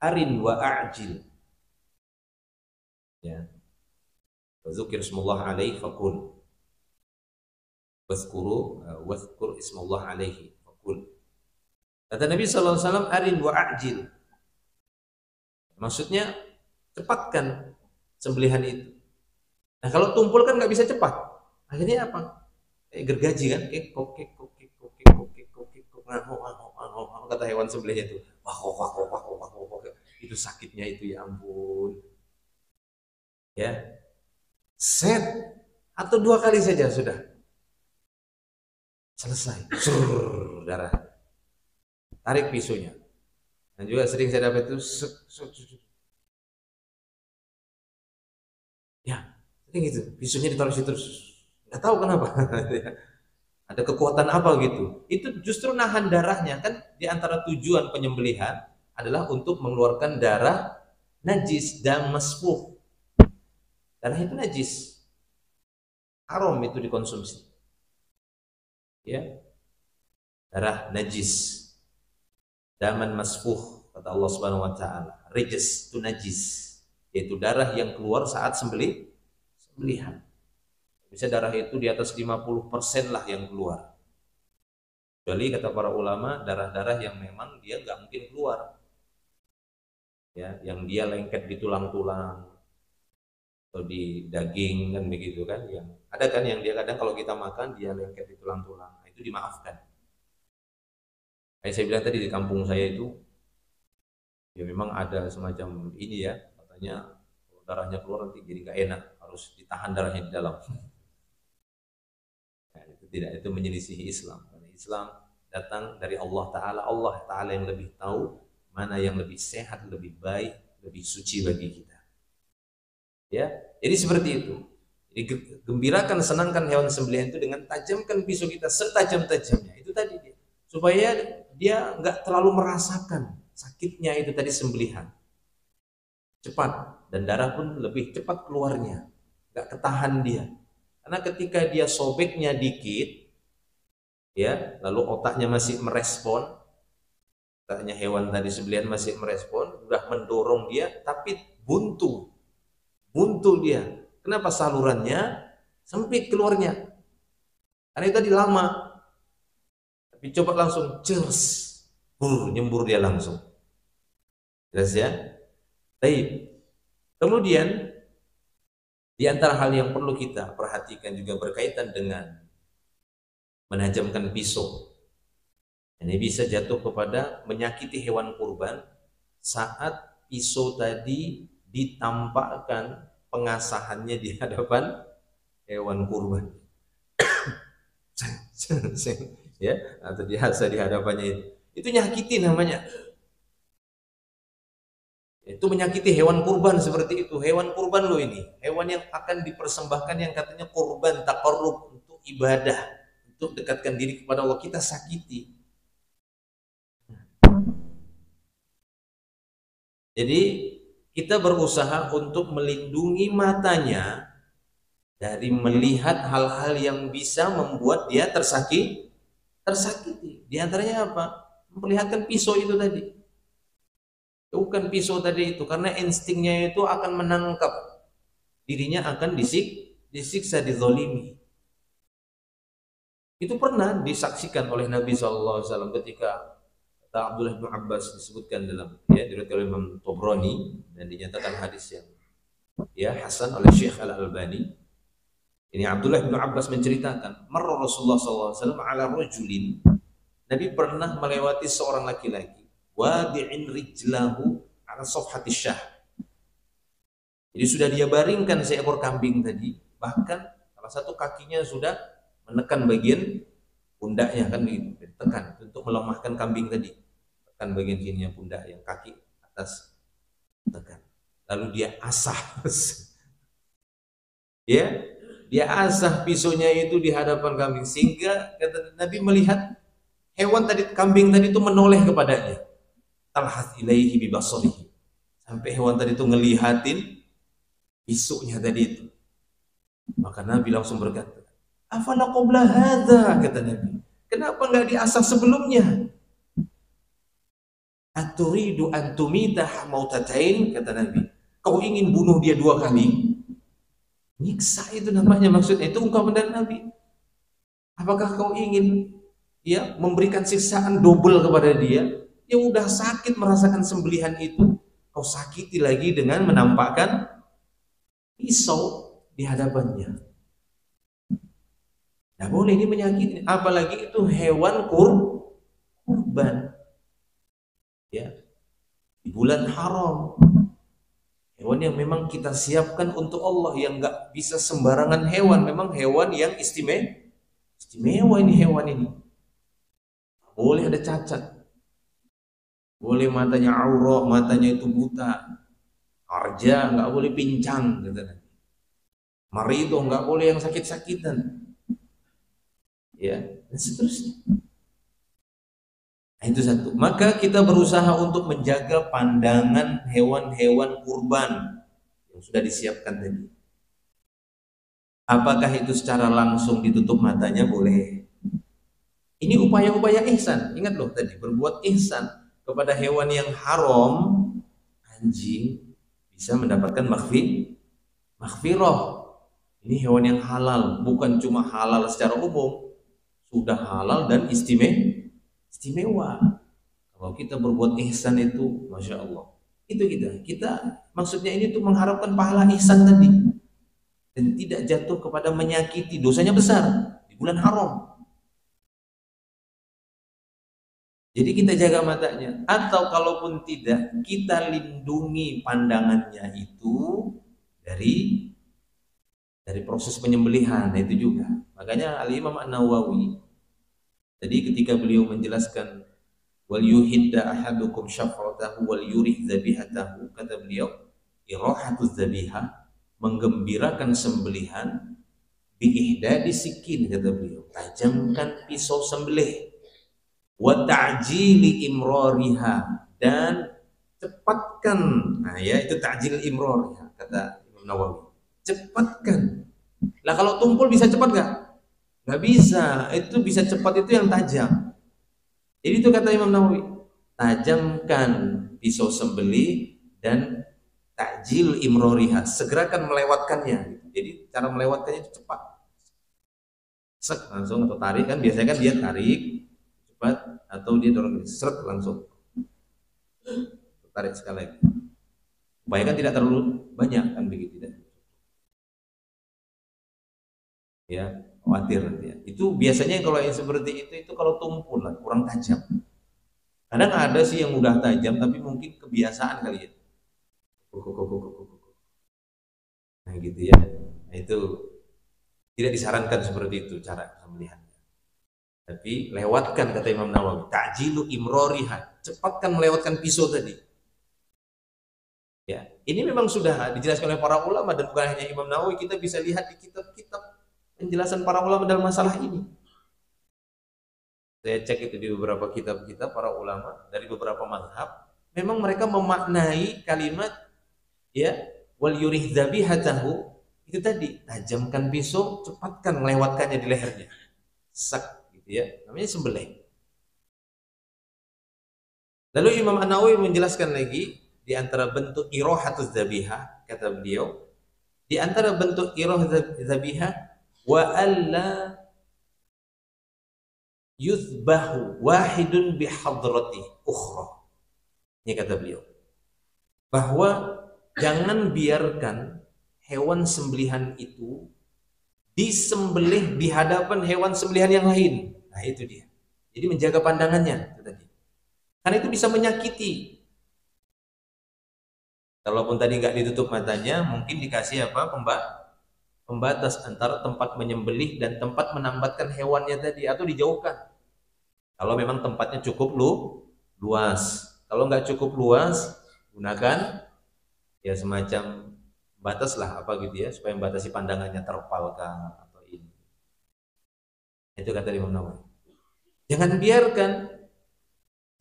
arin wa a'jil. Ya. Wazukir ismullah alaihi fakul. Wazkur ismullah alaihi fakul. Kata Nabi SAW, arin wa a'jil. Maksudnya, cepatkan sembelihan itu. Nah, kalau tumpul kan nggak bisa cepat. Akhirnya apa? Gergaji kan? Kok, kata hewan sembelihnya itu. wah, wah, itu sakitnya itu ya ampun. Ya, set atau 2 kali saja sudah selesai. Sur, darah. Tarik pisaunya. Dan juga sering saya dapat itu ya, sering gitu. Pisaunya ditaruh situ terus. Nggak tahu kenapa. Ada kekuatan apa gitu. Itu justru nahan darahnya kan, di antara tujuan penyembelihan adalah untuk mengeluarkan darah najis dan masfuh. Darah itu najis. Haram itu dikonsumsi. Ya, darah najis. Daman masfuh kata Allah Subhanahu wa taala. Rijs itu najis, yaitu darah yang keluar saat sembelihan. Bisa darah itu di atas 50% lah yang keluar. Kecuali kata para ulama, darah-darah yang memang dia nggak mungkin keluar. Ya, yang dia lengket di tulang-tulang atau di daging kan begitu kan, yang ada kan yang dia kadang kalau kita makan dia lengket di tulang-tulang. Nah, itu dimaafkan. Kayak saya bilang tadi di kampung saya itu ya memang ada semacam ini ya, katanya kalau darahnya keluar nanti jadi nggak enak, harus ditahan darahnya di dalam. Nah, itu tidak, itu menyelisihi Islam. Karena Islam datang dari Allah Ta'ala. Allah Ta'ala yang lebih tahu mana yang lebih sehat, lebih baik, lebih suci bagi kita. Ya, jadi seperti itu. Jadi gembirakan, senangkan hewan sembelihan itu dengan tajamkan pisau kita setajam-tajamnya. Itu tadi dia. Supaya dia nggak terlalu merasakan sakitnya itu tadi sembelihan. Cepat, dan darah pun lebih cepat keluarnya. Nggak ketahan dia. Karena ketika dia sobeknya dikit, ya, lalu otaknya masih merespon, otaknya hewan tadi sembelihan masih merespon, udah mendorong dia, tapi buntu dia. Kenapa? Salurannya sempit keluarnya. Karena itu tadi lama. Tapi coba langsung cers, nyembur dia langsung. Jelas ya? Baik. Kemudian di antara hal yang perlu kita perhatikan juga berkaitan dengan menajamkan pisau. Ini bisa jatuh kepada menyakiti hewan kurban saat pisau tadi ditampakkan pengasahannya di hadapan hewan kurban. Ya, atau diasa di hadapannya itu nyakiti namanya. Itu menyakiti hewan kurban seperti itu. Hewan kurban lo ini, hewan yang akan dipersembahkan yang katanya kurban taqarrub, untuk ibadah, untuk dekatkan diri kepada Allah, kita sakiti. Jadi kita berusaha untuk melindungi matanya dari melihat hal-hal yang bisa membuat dia tersakiti. Di antaranya apa? Memperlihatkan pisau itu tadi. Bukan pisau tadi itu, karena instingnya itu akan menangkap, dirinya akan disiksa, dizolimi. Itu pernah disaksikan oleh Nabi SAW ketika kata Abdullah bin Abbas, disebutkan dalam ya diriwayatkan oleh Imam Tobroni dan dinyatakan hadis yang ya hasan oleh Syekh Al-Albani. Ini Abdullah bin Abbas menceritakan, marra Rasulullah SAW ala rajulin, Nabi pernah melewati seorang laki-laki, wadi'in rijlahu ala safhati syah. Jadi sudah dia baringkan seekor kambing tadi, bahkan salah satu kakinya sudah menekan bagian pundaknya kan begitu, ditekan untuk melemahkan kambing tadi. Tekan bagian sininya pundak, yang kaki atas tekan. Lalu dia asah. Ya, dia asah pisaunya itu di hadapan kambing sehingga kata Nabi melihat hewan tadi, kambing tadi itu menoleh kepadanya. Talhat ilaihi bibasarihi, sampai hewan tadi itu ngelihatin pisaunya tadi itu. Maka Nabi langsung berkata, afala qabla hadza, kata Nabi, kenapa enggak diasah sebelumnya? Aturidu an tumitah mautatain, kata Nabi, kau ingin bunuh dia 2 kali? Nyiksa itu namanya, maksudnya itu ungkapan dari Nabi. Apakah kau ingin ya memberikan siksaan double kepada dia? Yang udah sakit merasakan sembelihan itu, kau sakiti lagi dengan menampakkan pisau di hadapannya. Nah boleh ini menyakiti, apalagi itu hewan kurban. ya, di bulan haram. Hewan yang memang kita siapkan untuk Allah, yang nggak bisa sembarangan hewan, memang hewan yang istimewa ini hewan ini. Boleh ada cacat, boleh matanya aurok, matanya itu buta, arja nggak boleh pincang, gitu. Marido nggak boleh yang sakit-sakitan, ya, dan seterusnya. Nah, itu satu. Maka kita berusaha untuk menjaga pandangan hewan-hewan kurban yang sudah disiapkan tadi. Apakah itu secara langsung ditutup matanya? Boleh. Ini upaya-upaya ihsan. Ingat loh tadi, berbuat ihsan kepada hewan yang haram, anjing, bisa mendapatkan maghfirah. Ini hewan yang halal, bukan cuma halal secara umum, sudah halal dan istimewa. Kalau kita berbuat ihsan itu, masya Allah, itu kita maksudnya ini tuh mengharapkan pahala ihsan tadi, dan tidak jatuh kepada menyakiti, dosanya besar di bulan haram. Jadi kita jaga matanya, atau kalaupun tidak, kita lindungi pandangannya itu dari proses penyembelihan. Nah, itu juga. Makanya Al-Imam An-Nawawi tadi ketika beliau menjelaskan wal yuhidda ahadukum syafratahu wal yurih dzabihatahu, kata beliau irahatuz dzabihah, menggembirakan sembelihan, bi ihdadi sikin, kata beliau, tajamkan pisau sembelih, wa ta'jili imrariha, dan cepatkan. Nah ya, itu ta'jil imrariha, kata Imam Nawawi, cepatkan. Lah kalau tumpul bisa cepat nggak? Nggak bisa. Itu bisa cepat itu yang tajam. Jadi itu kata Imam Nawawi, tajamkan pisau sembelih dan ta'jil imrariha, segerakan melewatkannya. Jadi cara melewatkannya itu cepat, sek langsung, atau tarik, kan biasanya kan dia tarik cepat, atau dia dorong seret langsung tarik sekali lagi, supaya kan tidak terlalu banyak, kan begitu ya, khawatir ya. Itu biasanya kalau yang seperti itu kalau tumpul lah, kurang tajam. Kadang ada sih yang udah tajam tapi mungkin kebiasaan kali ya, nah gitu ya. Nah, itu tidak disarankan seperti itu cara melihatnya. Tapi lewatkan, kata Imam Nawawi, ta'jilu imroriha, cepatkan melewatkan pisau tadi. Ya, ini memang sudah dijelaskan oleh para ulama, dan bukan hanya Imam Nawawi, kita bisa lihat di kitab-kitab penjelasan para ulama dalam masalah ini. Saya cek itu di beberapa kitab-kitab para ulama dari beberapa mazhab, memang mereka memaknai kalimat ya wal yurih dzabihatahu itu tadi, tajamkan pisau, cepatkan melewatkannya di lehernya. Sak, ya, namanya sembelih. Lalu Imam An-Nawawi menjelaskan lagi di antara bentuk irohatuz dzabihah, kata beliau, di antara bentuk iroh dzabihah wa alla yuzbahu wahidun bihadrati ukhra. Ini kata beliau, bahwa jangan biarkan hewan sembelihan itu disembelih di hadapan hewan sembelihan yang lain. Nah itu dia. Jadi menjaga pandangannya itu tadi. Karena itu bisa menyakiti. Kalaupun tadi nggak ditutup matanya, mungkin dikasih apa? Pembatas antara tempat menyembelih dan tempat menambatkan hewannya tadi, atau dijauhkan. Kalau memang tempatnya cukup luas. Kalau nggak cukup luas, gunakan ya semacam batas lah, apa gitu ya, supaya membatasi pandangannya, terpalkan atau ini. Itu kata Imam Nawawi. Jangan biarkan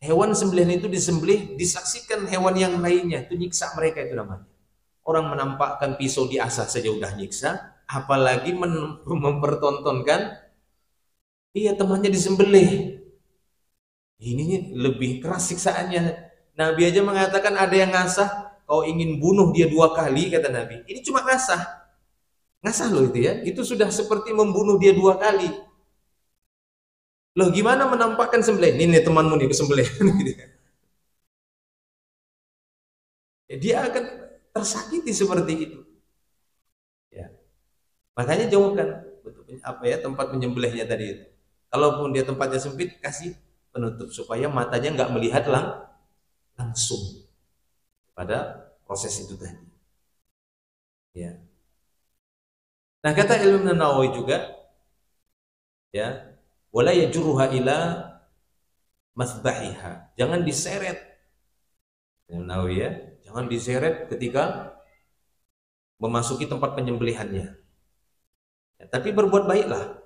hewan sembelihan itu disembelih, disaksikan hewan yang lainnya, itu nyiksa mereka, itu namanya. Orang menampakkan pisau diasah saja udah nyiksa, apalagi mempertontonkan iya temannya disembelih. Ini lebih keras siksaannya. Nabi aja mengatakan ada yang ngasah, kau ingin bunuh dia 2 kali, kata Nabi. Ini cuma ngasah loh itu ya. Itu sudah seperti membunuh dia 2 kali. Loh gimana menampakkan sembelih? Ini temanmu nih kesembelih. Dia akan tersakiti seperti itu. Ya. Makanya jauhkan apa ya, tempat menyembelihnya tadi itu. Kalaupun dia tempatnya sempit, kasih penutup supaya matanya nggak melihat langsung pada proses itu tadi. Ya. Nah, kata Imam Nawawi juga, ya, wala yajruha ila masbahiha. Jangan diseret. Imam Nawawi, ya, jangan diseret ketika memasuki tempat penyembelihannya. Ya, tapi berbuat baiklah.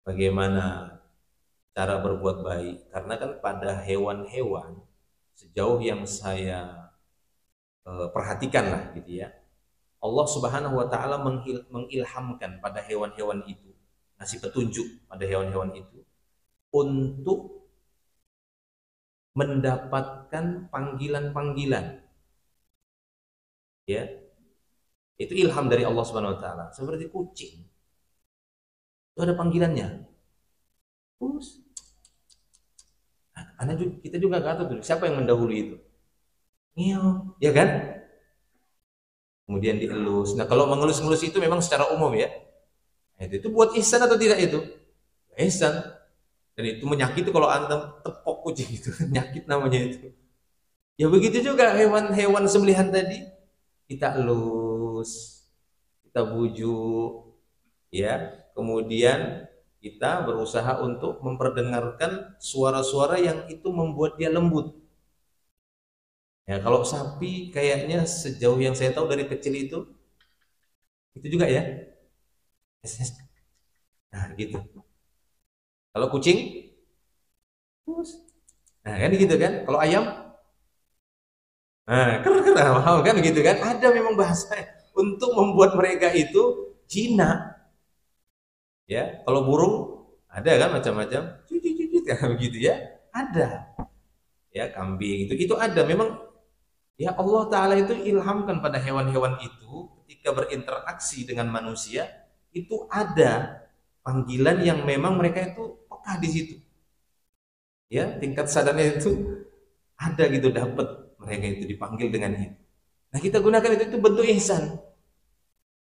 Bagaimana cara berbuat baik? Karena kan pada hewan-hewan, sejauh yang saya perhatikan lah gitu ya, Allah Subhanahu wa taala mengilhamkan pada hewan-hewan itu, ngasih petunjuk pada hewan-hewan itu untuk mendapatkan panggilan-panggilan. Ya. Itu ilham dari Allah Subhanahu wa taala. Seperti kucing. Itu ada panggilannya. Us. Kita juga nggak tahu tuh siapa yang mendahului itu. Ngeong, ya kan? Kemudian dielus. Nah, kalau mengelus-ngelus itu memang secara umum ya. Itu buat ihsan atau tidak itu? Ihsan. Dan itu menyakiti kalau Anda tepok kucing itu, nyakit namanya itu. Ya begitu juga hewan-hewan sembelihan tadi, kita elus, kita bujuk, ya. Kemudian kita berusaha untuk memperdengarkan suara-suara yang itu membuat dia lembut. Ya, kalau sapi kayaknya sejauh yang saya tahu dari kecil itu juga ya. Nah, gitu. Kalau kucing, nah kan gitu kan. Kalau ayam, nah kan gitu kan. Ada memang bahasa untuk membuat mereka itu jinak. Ya, kalau burung ada kan macam-macam, ya begitu ya. Ada. Ya, kambing itu ada memang. Ya, Allah Ta'ala itu ilhamkan pada hewan-hewan itu ketika berinteraksi dengan manusia, itu ada panggilan yang memang mereka itu peka di situ. Ya, tingkat sadarnya itu ada gitu, dapat mereka itu dipanggil dengan itu. Nah, kita gunakan itu bentuk ihsan.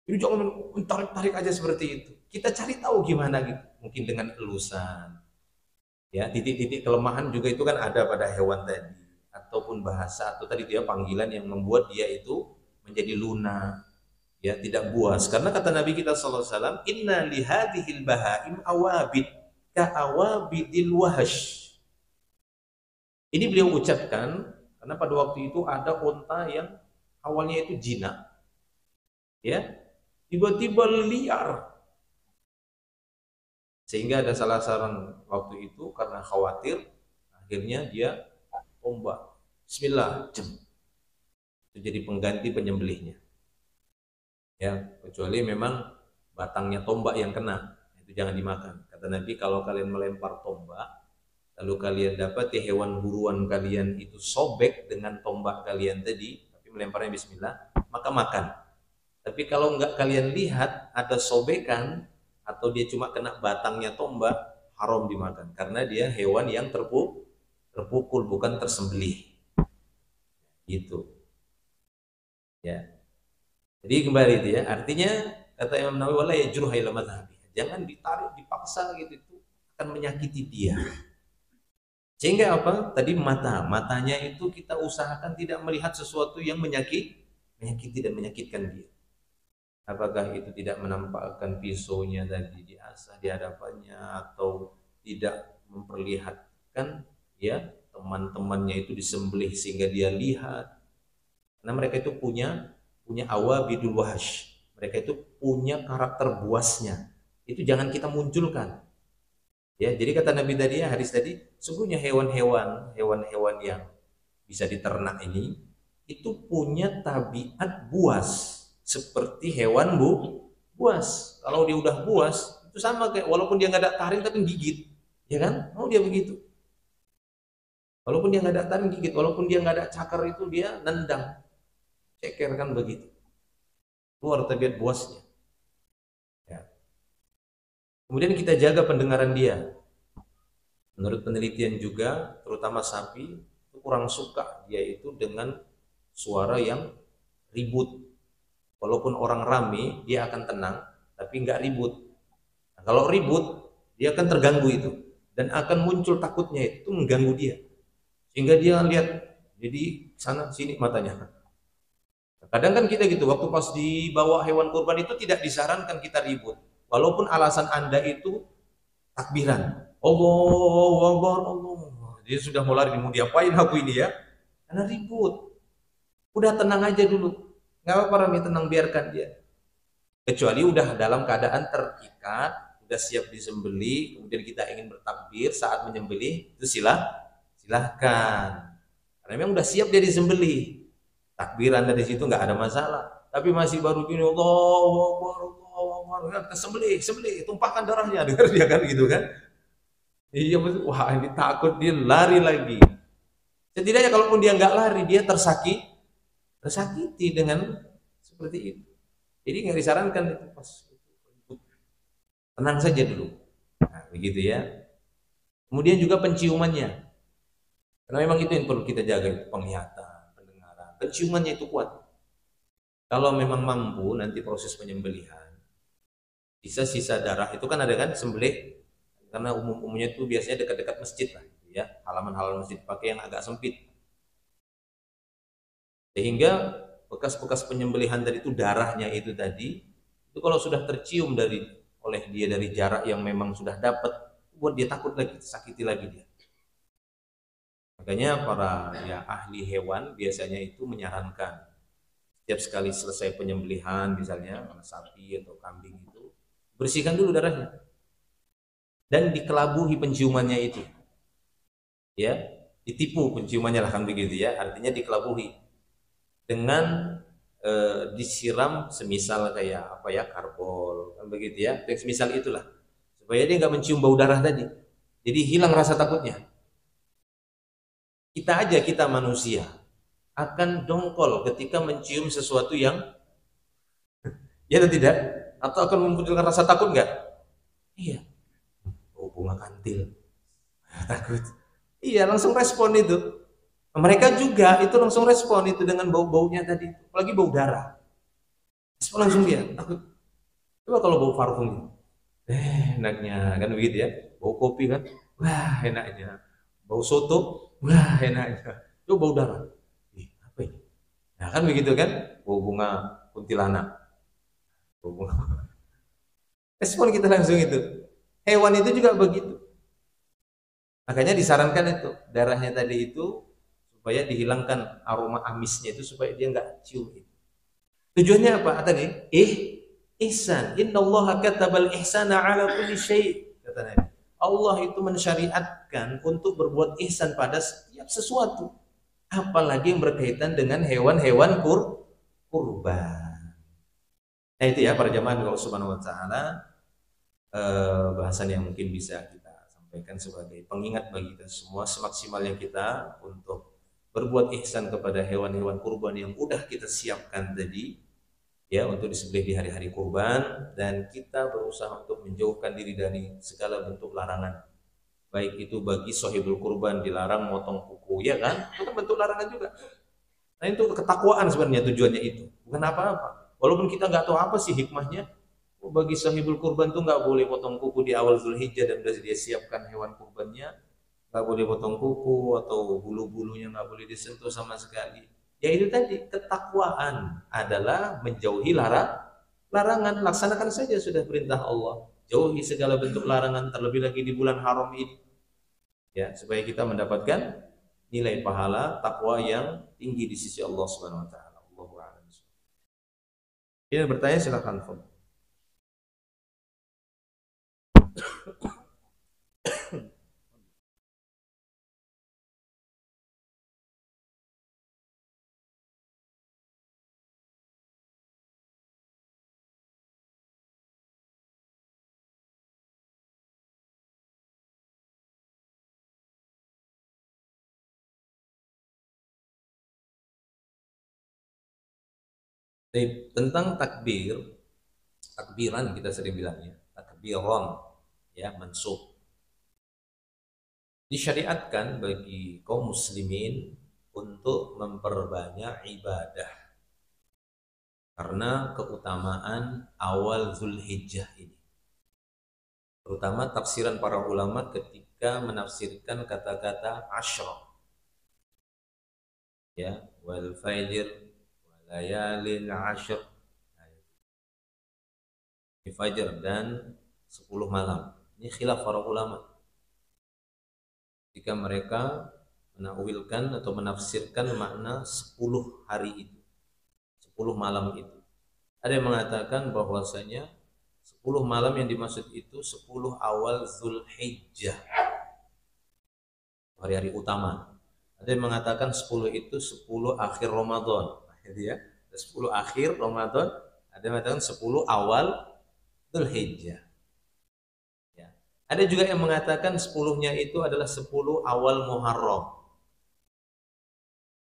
Jadi jangan tarik-tarik aja seperti itu. Kita cari tahu gimana gitu. Mungkin dengan elusan. Ya, titik-titik kelemahan juga itu kan ada pada hewan tadi. Ataupun bahasa atau tadi dia panggilan yang membuat dia itu menjadi lunak, ya, tidak puas. Karena kata Nabi kita sallallahu alaihi wasallam, inna lihadhil bahaim awabid ka awabidil wahash. Ini beliau ucapkan karena pada waktu itu ada unta yang awalnya itu jinak, ya, tiba-tiba liar, sehingga ada salah seorang waktu itu karena khawatir, akhirnya dia tombak, bismillah, itu jadi pengganti penyembelihnya. Ya, kecuali memang batangnya tombak yang kena, itu jangan dimakan. Kata Nabi, kalau kalian melempar tombak, lalu kalian dapat hewan buruan kalian itu sobek dengan tombak kalian tadi, tapi melemparnya bismillah, maka makan. Tapi kalau enggak kalian lihat ada sobekan atau dia cuma kena batangnya tombak, haram dimakan karena dia hewan yang terpukul bukan tersembelih. Gitu. Ya. Jadi kembali itu ya, artinya kata Imam Nawawi, wala yajruha ila madhhabi. Jangan ditarik, dipaksa gitu, itu akan menyakiti dia. Sehingga apa? Tadi matanya itu kita usahakan tidak melihat sesuatu yang menyakiti dan menyakitkan dia. Apakah itu tidak menampakkan pisaunya tadi diasah di hadapannya, atau tidak memperlihatkan ya teman-temannya itu disembelih sehingga dia lihat. Karena mereka itu punya awabidul wahash. Mereka itu punya karakter buasnya. Itu jangan kita munculkan. Ya, jadi kata Nabi tadi, hadis tadi, sungguhnya hewan-hewan yang bisa diternak ini itu punya tabiat buas seperti hewan buas. Kalau dia udah buas, itu sama kayak walaupun dia nggak ada taring tapi gigit, ya kan? Mau dia begitu. Walaupun dia nggak ada taring gigit, walaupun dia nggak ada cakar itu dia nendang, ceker, kan begitu. Luar tabiat buasnya. Ya. Kemudian kita jaga pendengaran dia. Menurut penelitian juga, terutama sapi itu kurang suka dia itu dengan suara yang ribut. Walaupun orang rame, dia akan tenang, tapi nggak ribut. Nah, kalau ribut, dia akan terganggu itu dan akan muncul takutnya, itu mengganggu dia. Sehingga dia lihat Jadi sana sini matanya. Kadang kan kita gitu, waktu pas dibawa hewan kurban itu tidak disarankan kita ribut. Walaupun alasan Anda itu takbiran. Allahu Akbar, Allah. Dia sudah mau lari, mau diapain aku ini ya? Karena ribut. Udah tenang aja dulu. Nggak apa-apa Rami, tenang, biarkan dia. Kecuali udah dalam keadaan terikat, udah siap disembelih, kemudian kita ingin bertakbir saat menyembelih, itu silahkan. Karena memang udah siap dia disembelih. Takbiran dari situ nggak ada masalah. Tapi masih baru gini, Allahu Akbar, Allahu Akbar, ya, kita sembelih, tumpahkan darahnya, dengar dia kan gitu kan? Iya, wah ini takut dia lari lagi. Setidaknya kalaupun dia nggak lari, dia tersakiti dengan seperti itu. Jadi nggak disarankan itu pas tenang saja dulu. Nah, begitu ya. Kemudian juga penciumannya. Karena memang itu yang perlu kita jaga, itu penglihatan, pendengaran. Penciumannya itu kuat. Kalau memang mampu nanti proses penyembelihan, sisa-sisa darah itu kan ada kan sembelih, karena umumnya itu biasanya dekat-dekat masjid lah, ya, halaman-halaman masjid pakai yang agak sempit, sehingga bekas-bekas penyembelihan tadi itu darahnya itu tadi, itu kalau sudah tercium oleh dia dari jarak yang memang sudah dapat, buat dia takut lagi, sakiti lagi dia. Makanya para ya ahli hewan biasanya itu menyarankan setiap sekali selesai penyembelihan, misalnya sapi atau kambing itu, bersihkan dulu darahnya dan dikelabuhi penciumannya itu, ya, ditipu penciumannya lah kan begitu ya, artinya dikelabuhi dengan disiram semisal kayak apa ya, karbol kan begitu ya, semisal itulah, supaya dia nggak mencium bau darah tadi, jadi hilang rasa takutnya. Kita manusia akan dongkol ketika mencium sesuatu yang ya atau tidak, atau akan memunculkan rasa takut nggak? Iya, bau bunga kantil, takut. Iya, langsung respon itu. Mereka juga itu langsung respon itu dengan bau-baunya tadi, apalagi bau darah. Respon langsung dia, takut. Coba kalau bau parfum, enaknya kan begitu ya. Bau kopi kan, wah enaknya. Bau soto, wah enaknya. Coba bau darah, apa ini? Nah kan begitu kan, bau bunga kuntilanak. Respon kita langsung itu. Hewan itu juga begitu. Makanya disarankan itu darahnya tadi itu supaya dihilangkan aroma amisnya itu, supaya dia nggak cium itu. Tujuannya apa tadi? Ihsan. Innallaha katabal ihsana ala kulli syai'. Kata Nabi. Allah itu mensyariatkan untuk berbuat ihsan pada setiap sesuatu. Apalagi yang berkaitan dengan hewan-hewan kurban. Nah itu ya para jamaah Allah Subhanahu wa taala, bahasan yang mungkin bisa kita sampaikan sebagai pengingat bagi kita semua, semaksimalnya kita untuk berbuat ihsan kepada hewan-hewan kurban yang udah kita siapkan tadi ya, untuk disembelih di hari-hari kurban, dan kita berusaha untuk menjauhkan diri dari segala bentuk larangan, baik itu bagi sahibul kurban dilarang motong kuku, ya kan, itu kan bentuk larangan juga. Nah itu ketakwaan sebenarnya tujuannya itu, bukan apa-apa. Walaupun kita nggak tahu apa sih hikmahnya, bagi sahibul kurban tuh nggak boleh potong kuku di awal Zulhijjah dan sudah dia siapkan hewan kurbannya, nggak boleh potong kuku atau bulu-bulunya nggak boleh disentuh sama sekali. Ya itu tadi, ketakwaan adalah menjauhi larangan. Laksanakan saja sudah perintah Allah, jauhi segala bentuk larangan, terlebih lagi di bulan haram ini ya, supaya kita mendapatkan nilai pahala takwa yang tinggi di sisi Allah Subhanahu wa taala. Allahu a'lam. Ini bertanya silakan. Tentang takbiran kita sering bilangnya, takbiran ya, mansub. Disyariatkan bagi kaum muslimin untuk memperbanyak ibadah karena keutamaan awal Zulhijjah ini. Terutama tafsiran para ulama ketika menafsirkan kata-kata asyra. ya, wal fajr walayalin ashr, fajar dan 10 malam. Ini khilaf para ulama jika mereka menakwilkan atau menafsirkan makna 10 hari itu, 10 malam itu. Ada yang mengatakan bahwasanya 10 malam yang dimaksud itu 10 awal Zulhijjah, hari-hari utama. Ada yang mengatakan 10 itu 10 akhir Ramadan, gitu ya. 10 akhir Ramadan, ada yang mengatakan 10 awal Zulhijjah. Ya. Ada juga yang mengatakan 10-nya itu adalah 10 awal Muharram.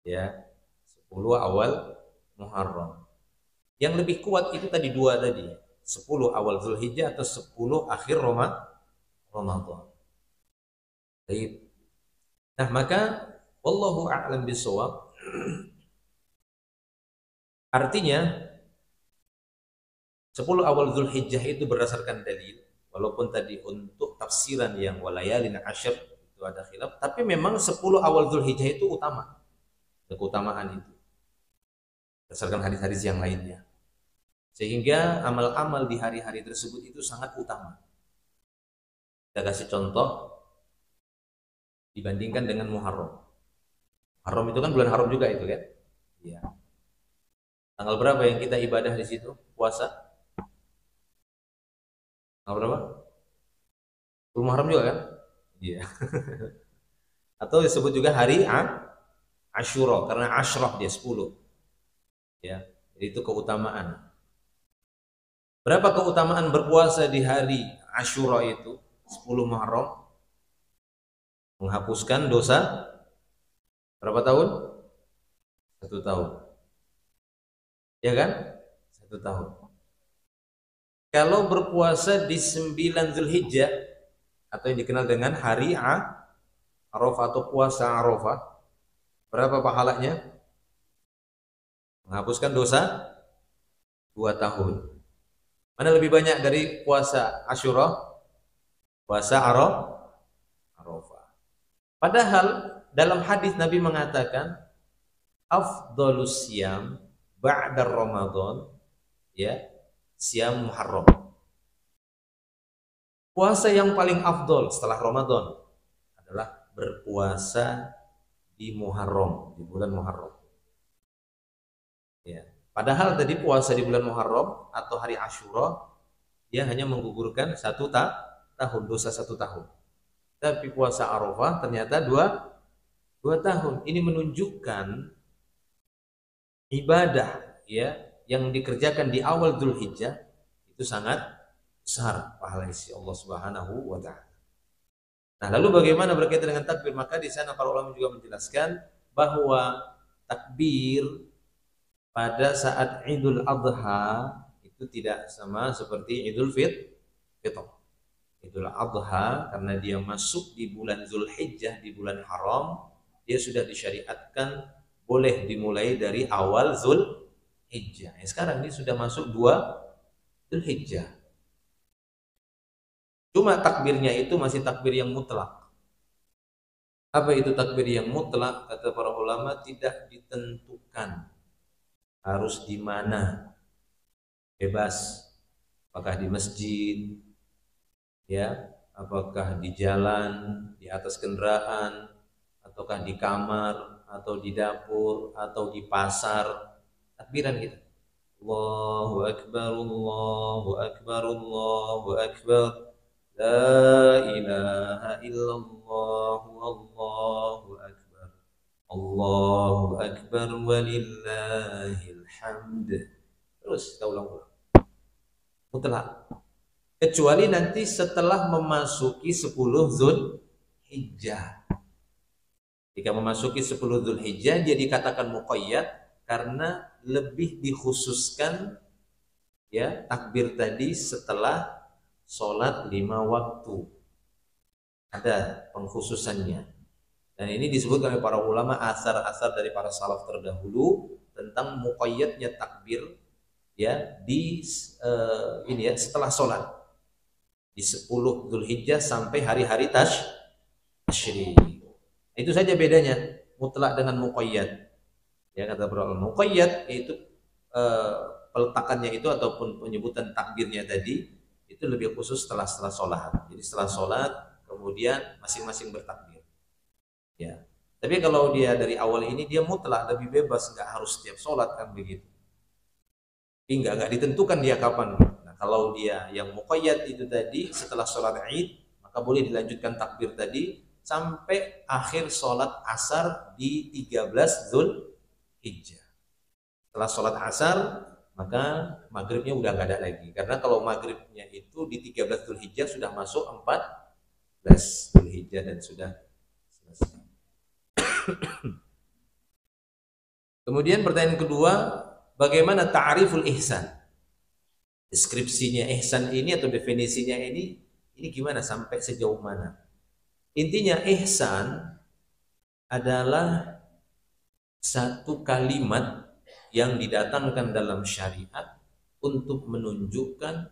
Ya, 10 awal Muharram. Yang lebih kuat itu tadi dua tadi, 10 awal Zulhijjah atau 10 akhir Ramadan. Baik. Nah, maka wallahu a'lam bishawab. Artinya 10 awal Zulhijjah itu berdasarkan dalil, walaupun tadi untuk tafsiran yang walayalin ashr itu ada khilaf, tapi memang 10 awal Zulhijjah itu utama. Ada keutamaan itu berdasarkan hadis-hadis yang lainnya. Sehingga amal-amal di hari-hari tersebut itu sangat utama. Kita kasih contoh dibandingkan dengan Muharram. Muharram itu kan bulan haram juga itu kan? Iya. Tanggal berapa yang kita ibadah di situ? Puasa? Tanggal berapa? 10 Muharram juga kan? Iya. Atau disebut juga hari Asyura karena Ashrah dia 10. Ya, jadi itu keutamaan. Berapa keutamaan berpuasa di hari Asyura itu? 10 Muharram. Menghapuskan dosa berapa tahun? 1 tahun. Ya kan? 1 tahun. Kalau berpuasa di 9 Zulhijjah atau yang dikenal dengan hari Arafah atau puasa Arafah, berapa pahalanya? Menghapuskan dosa 2 tahun. Mana lebih banyak dari puasa Asyura? Puasa Arafah. Padahal dalam hadis Nabi mengatakan afdhalus siyam ba'da Ramadan, ya, siyam Muharram. Puasa yang paling afdol setelah Ramadan adalah berpuasa di Muharram, di bulan Muharram. Ya. Padahal tadi puasa di bulan Muharram atau hari Asyura dia hanya menggugurkan 1 tahun, dosa 1 tahun. Tapi puasa Arafah ternyata 2 tahun. Ini menunjukkan ibadah ya yang dikerjakan di awal Dzulhijjah itu sangat besar pahala isi Allah Subhanahu wa taala. Nah, lalu bagaimana berkaitan dengan takbir? Maka di sana para ulama juga menjelaskan bahwa takbir pada saat Idul Adha itu tidak sama seperti Idul Fitr. Idul Adha karena dia masuk di bulan Zulhijjah, di bulan haram, dia sudah disyariatkan boleh dimulai dari awal Zulhijjah. Sekarang ini sudah masuk 2 Zulhijjah. Cuma takbirnya itu masih takbir yang mutlak. Apa itu takbir yang mutlak? Kata para ulama tidak ditentukan harus di mana, bebas. Apakah di masjid, ya, apakah di jalan, di atas kendaraan, ataukah di kamar, atau di dapur, atau di pasar. Takbiran kita. Allahu Akbar, Allahu Akbar, Allahu Akbar. La ilaha illallah, Allahu Akbar. Allahu Akbar walillahil hamd. Terus kita ulang-ulang. Mutlak. Kecuali nanti setelah memasuki 10 Zulhijjah. Jika memasuki 10 Zulhijjah dia dikatakan muqayyad karena lebih dikhususkan ya takbir tadi setelah sholat 5 waktu. Ada pengkhususannya. Dan ini disebut oleh para ulama asar-asar dari para salaf terdahulu tentang muqayyadnya takbir ya di ini ya setelah sholat di 10 Zulhijjah sampai hari-hari tasyrik. Itu saja bedanya mutlak dengan muqayyad. Ya, kata para ulama, muqayyad itu peletakannya itu ataupun penyebutan takbirnya tadi itu lebih khusus setelah sholat. Jadi setelah sholat kemudian masing-masing bertakbir. Ya. Tapi kalau dia dari awal ini dia mutlak lebih bebas, nggak harus setiap sholat kan begitu. Jadi nggak ditentukan dia kapan. Nah, kalau dia yang muqayyad itu tadi setelah sholat Id, maka boleh dilanjutkan takbir tadi sampai akhir sholat asar di 13 Dzulhijjah. Setelah sholat asar maka maghribnya udah nggak ada lagi, karena kalau maghribnya itu di 13 Dzulhijjah sudah masuk 14 Dzulhijjah dan sudah selesai. Kemudian pertanyaan kedua, bagaimana ta'riful ihsan? Deskripsinya ihsan ini atau definisinya ini gimana, sampai sejauh mana? Intinya ihsan adalah satu kalimat yang didatangkan dalam syariat untuk menunjukkan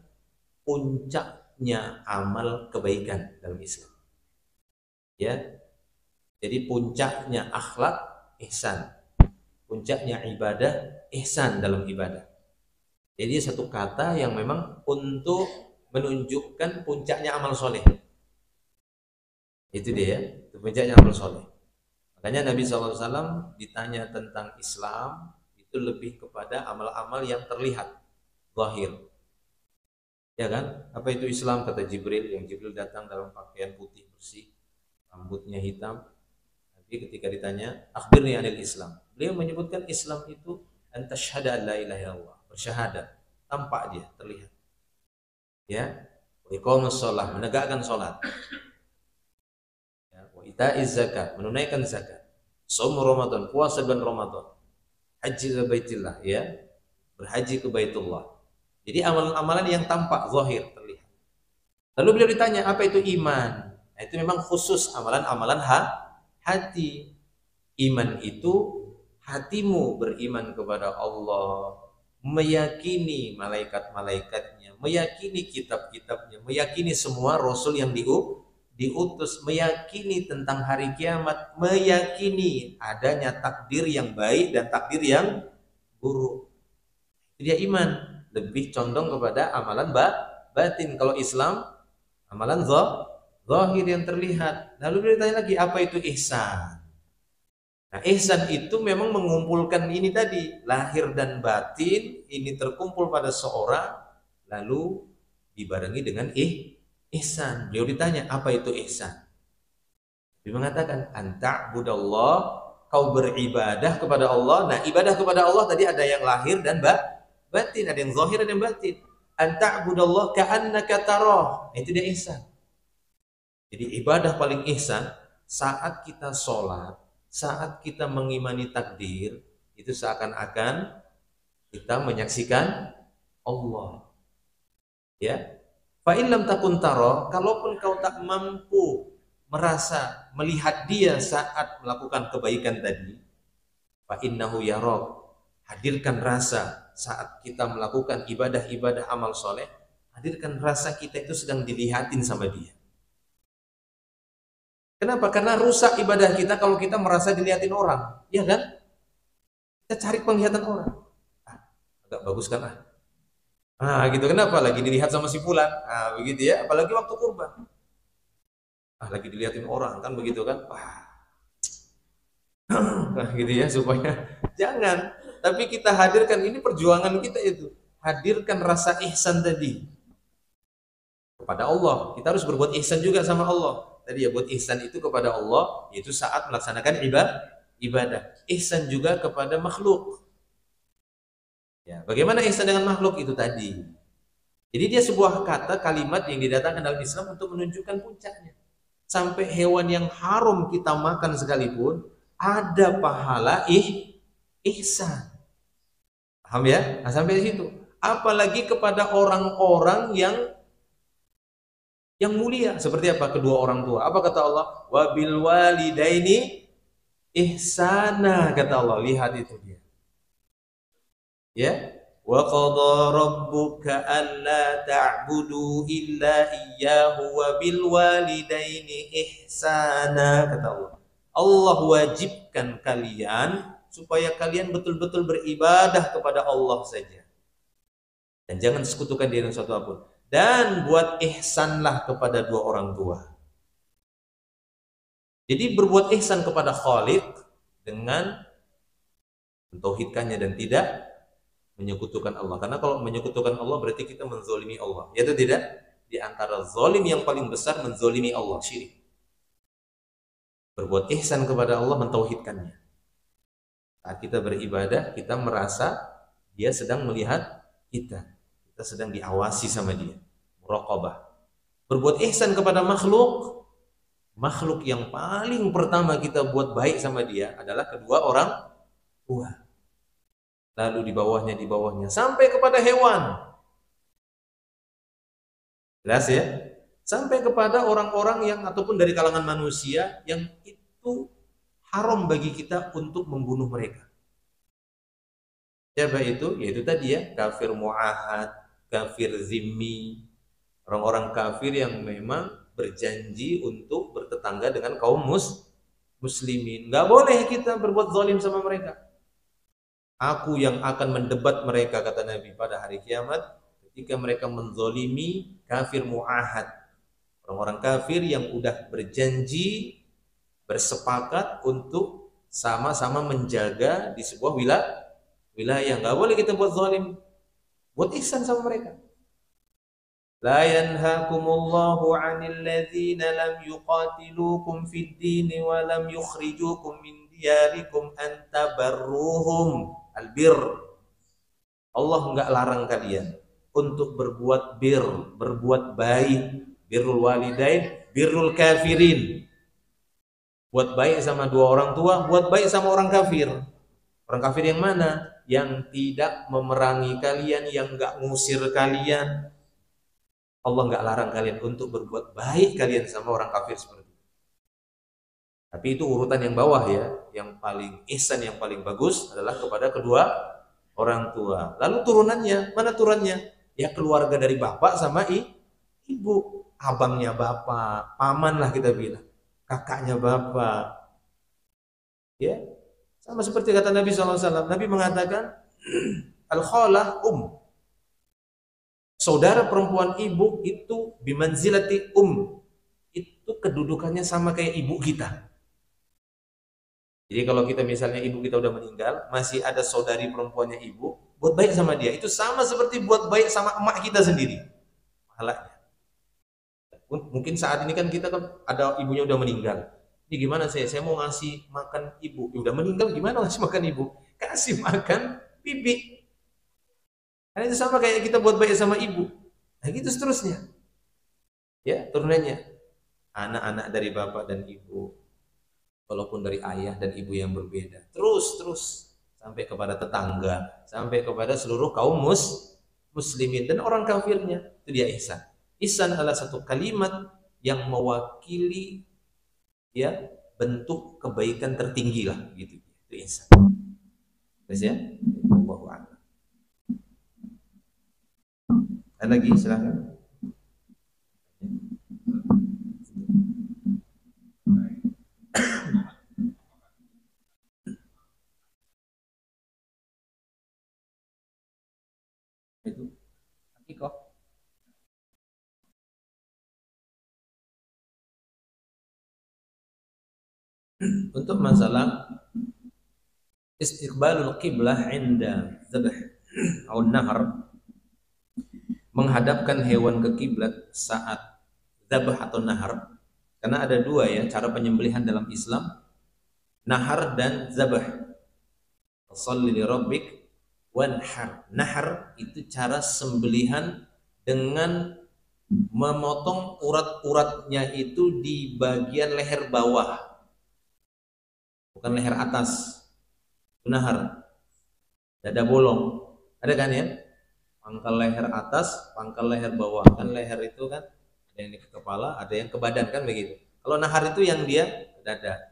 puncaknya amal kebaikan dalam Islam. Ya. Jadi puncaknya akhlak ihsan, puncaknya ibadah ihsan dalam ibadah. Jadi satu kata yang memang untuk menunjukkan puncaknya amal soleh. Itu dia, itu puncaknya amal soleh. Makanya Nabi SAW ditanya tentang Islam itu lebih kepada amal-amal yang terlihat, zahir. Ya kan? Apa itu Islam? Kata Jibril, yang Jibril datang dalam pakaian putih bersih, rambutnya hitam. Tapi ketika ditanya, akhbirni anil Islam, beliau menyebutkan Islam itu anta syahada la ilaha illallah, bersyahadat, tampak dia, terlihat. Ya, wa iqamus shalah, menegakkan salat. Ya, wa ita'iz zakat, menunaikan zakat. Shaum Ramadan, puasa bulan Ramadan. Haji ke Baitillah, ya, berhaji ke Baitullah. Jadi amalan-amalan yang tampak, zahir, terlihat. Lalu beliau ditanya, apa itu iman? Nah, itu memang khusus amalan-amalan hati. Iman itu hatimu beriman kepada Allah, meyakini malaikat-malaikatnya, meyakini kitab-kitabnya, meyakini semua rasul yang diutus, meyakini tentang hari kiamat, meyakini adanya takdir yang baik dan takdir yang buruk. Dia iman, lebih condong kepada amalan batin. Kalau Islam amalan zahir yang terlihat. Lalu dia tanya lagi, apa itu ihsan? Nah, ihsan itu memang mengumpulkan ini tadi, lahir dan batin ini terkumpul pada seorang, lalu dibarengi dengan ihsan. Beliau ditanya, apa itu ihsan? Dia mengatakan, anta'budallah, kau beribadah kepada Allah. Nah, ibadah kepada Allah tadi ada yang lahir dan batin, ada yang zahir dan yang batin. Anta'budallah ka'annaka tarah. Itu dia ihsan. Jadi ibadah paling ihsan saat kita sholat, saat kita mengimani takdir, itu seakan-akan kita menyaksikan Allah. Ya. Fa in lam takun tara, kalaupun kau tak mampu merasa melihat dia saat melakukan kebaikan tadi, fa innahu yarak. Hadirkan rasa saat kita melakukan ibadah-ibadah amal soleh, hadirkan rasa kita itu sedang dilihatin sama dia. Kenapa? Karena rusak ibadah kita kalau kita merasa dilihatin orang, ya kan? Kita cari penglihatan orang. Agak bagus kan? Gitu. Kenapa? Lagi dilihat sama si fulan. Begitu ya. Apalagi waktu kurban. Lagi dilihatin orang kan begitu kan? Gitu ya, supaya jangan. Tapi kita hadirkan, ini perjuangan kita itu. Hadirkan rasa ihsan tadi kepada Allah. Kita harus berbuat ihsan juga sama Allah. Tadi ya, buat ihsan itu kepada Allah, yaitu saat melaksanakan ibadah. Ihsan juga kepada makhluk. Ya, bagaimana ihsan dengan makhluk itu tadi? Jadi dia sebuah kata, kalimat yang didatangkan dalam Islam untuk menunjukkan puncaknya. Sampai hewan yang haram kita makan sekalipun, ada pahala ihsan. Paham ya? Nah, sampai di situ. Apalagi kepada orang-orang yang mulia, seperti apa? Kedua orang tua. Apa kata Allah? Wa bil walidaini ihsana, kata Allah. Lihat itu dia. Ya. Wa qadha rabbuka alla ta'budu illa iyyahu wa bil walidaini ihsana, kata Allah. Allah wajibkan kalian supaya kalian betul-betul beribadah kepada Allah saja. Dan jangan sekutukan dia dengan sesuatu apapun. Dan buat ihsanlah kepada dua orang tua. Jadi berbuat ihsan kepada Khaliq dengan mentauhidkannya dan tidak menyekutukan Allah. Karena kalau menyekutukan Allah berarti kita menzolimi Allah. Ya atau tidak? Di antara zolim yang paling besar menzolimi Allah, syirik. Berbuat ihsan kepada Allah, mentauhidkannya. Saat kita beribadah, kita merasa dia sedang melihat kita. Kita sedang diawasi sama dia. Muraqabah. Berbuat ihsan kepada makhluk, makhluk yang paling pertama kita buat baik sama dia adalah kedua orang tua. Lalu di bawahnya, sampai kepada hewan. Jelas ya? Sampai kepada orang-orang yang ataupun dari kalangan manusia yang itu haram bagi kita untuk membunuh mereka. Siapa itu? Yaitu tadi ya, kafir mu'ahad, kafir zimmi, orang-orang kafir yang memang berjanji untuk bertetangga dengan kaum muslimin. Nggak boleh kita berbuat zalim sama mereka. Aku yang akan mendebat mereka, kata Nabi, pada hari kiamat ketika mereka menzolimi kafir mu'ahad, orang-orang kafir yang udah berjanji, bersepakat untuk sama-sama menjaga di sebuah wilayah. Nggak boleh kita buat zalim, buat ihsan sama mereka. La yanhakumullahu 'anil ladzina lam yuqatilukum fid din wa lam yukhrijukum min diyarikum an tabarruhum albir. Allah enggak larang kalian untuk berbuat berbuat baik, birrul walidain, birrul kafirin. Buat baik sama dua orang tua, buat baik sama orang kafir. Orang kafir yang mana? Yang tidak memerangi kalian, yang enggak ngusir kalian. Allah enggak larang kalian untuk berbuat baik kalian sama orang kafir seperti itu. Tapi itu urutan yang bawah ya. Yang paling ihsan, yang paling bagus adalah kepada kedua orang tua. Lalu turunannya, mana turunannya? Ya keluarga dari bapak sama ibu. Abangnya bapak, paman lah kita bilang. Kakaknya bapak. Ya, sama seperti kata Nabi SAW. Nabi mengatakan, al-khalah saudara perempuan ibu itu bimanzilati itu kedudukannya sama kayak ibu kita. Jadi kalau kita misalnya ibu kita udah meninggal, masih ada saudari perempuannya ibu, buat baik sama dia itu sama seperti buat baik sama emak kita sendiri. Pahalanya. Mungkin saat ini kan kita kan ada ibunya udah meninggal. Ini gimana saya mau ngasih makan ibu, udah meninggal gimana ngasih makan ibu? Kasih makan bibi. Karena itu sama kayak kita buat baik sama ibu. Nah gitu seterusnya. Ya, turunannya. Anak-anak dari bapak dan ibu. Walaupun dari ayah dan ibu yang berbeda. Terus. Sampai kepada tetangga. Sampai kepada seluruh kaum muslimin. Dan orang kafirnya. Itu dia ihsan. Ihsan adalah satu kalimat yang mewakili ya bentuk kebaikan tertinggi lah. Gitu. Itu ihsan. Terus ya? Allahu a'lam. Ada lagi, silakan. Itu hakikah. Untuk masalah istiqbalul qiblah inda dzabh atau nahar, menghadapkan hewan ke kiblat saat dzabh atau nahar, karena ada dua ya cara penyembelihan dalam Islam, nahar dan dzabh. Shalli li rabbik wanhar. Nahar itu cara sembelihan dengan memotong urat-uratnya itu di bagian leher bawah, bukan leher atas. Itu nahar. Dada bolong, ada kan ya? Pangkal leher atas, pangkal leher bawah. Kan leher itu kan ada yang ke kepala, ada yang ke badan kan begitu. Kalau nahar itu yang dia ke dada.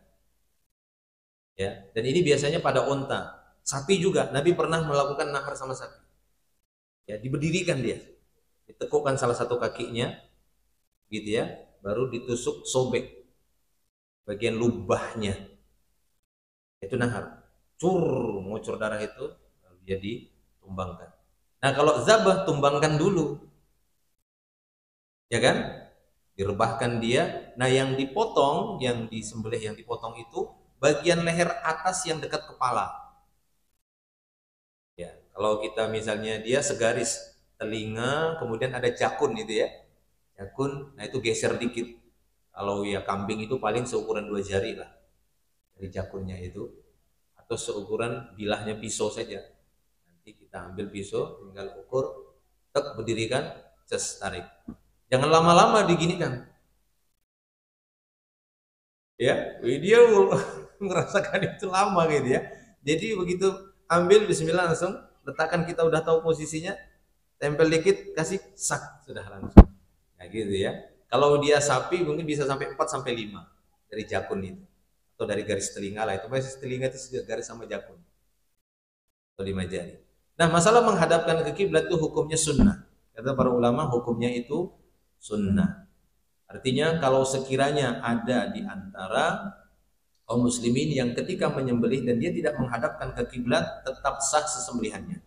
Ya, dan ini biasanya pada unta. Sapi juga, Nabi pernah melakukan nahar sama sapi. Ya, diberdirikan dia. Ditekukkan salah satu kakinya gitu ya, baru ditusuk sobek bagian lubahnya. Itu nahar. ngucur darah itu, lalu dia ditumbangkan. Nah kalau zabah, tumbangkan dulu, ya kan? Direbahkan dia. Nah yang dipotong, yang disembelih, yang dipotong itu bagian leher atas yang dekat kepala. Ya, kalau kita misalnya dia segaris telinga, kemudian ada jakun itu ya, jakun, nah itu geser dikit. Kalau ya kambing itu paling seukuran 2 jari lah dari jakunnya itu, atau seukuran bilahnya pisau saja. Nanti kita ambil pisau, tinggal ukur, tek berdirikan, just tarik. Jangan lama-lama diginikan. Ya, dia merasakan itu lama gitu ya. Jadi begitu ambil bismillah langsung letakkan, kita udah tahu posisinya, tempel dikit, kasih sak, sudah langsung. Nah gitu ya. Kalau dia sapi mungkin bisa sampai 4 sampai 5 dari jakun itu. Atau dari garis telinga lah, itu garis telinga itu garis sama jakun. Atau 5 jari. Nah, masalah menghadapkan ke kiblat itu hukumnya sunnah. Kata para ulama hukumnya itu sunnah. Artinya kalau sekiranya ada di antara kaum muslimin yang ketika menyembelih dan dia tidak menghadapkan ke kiblat, tetap sah sesembelihannya.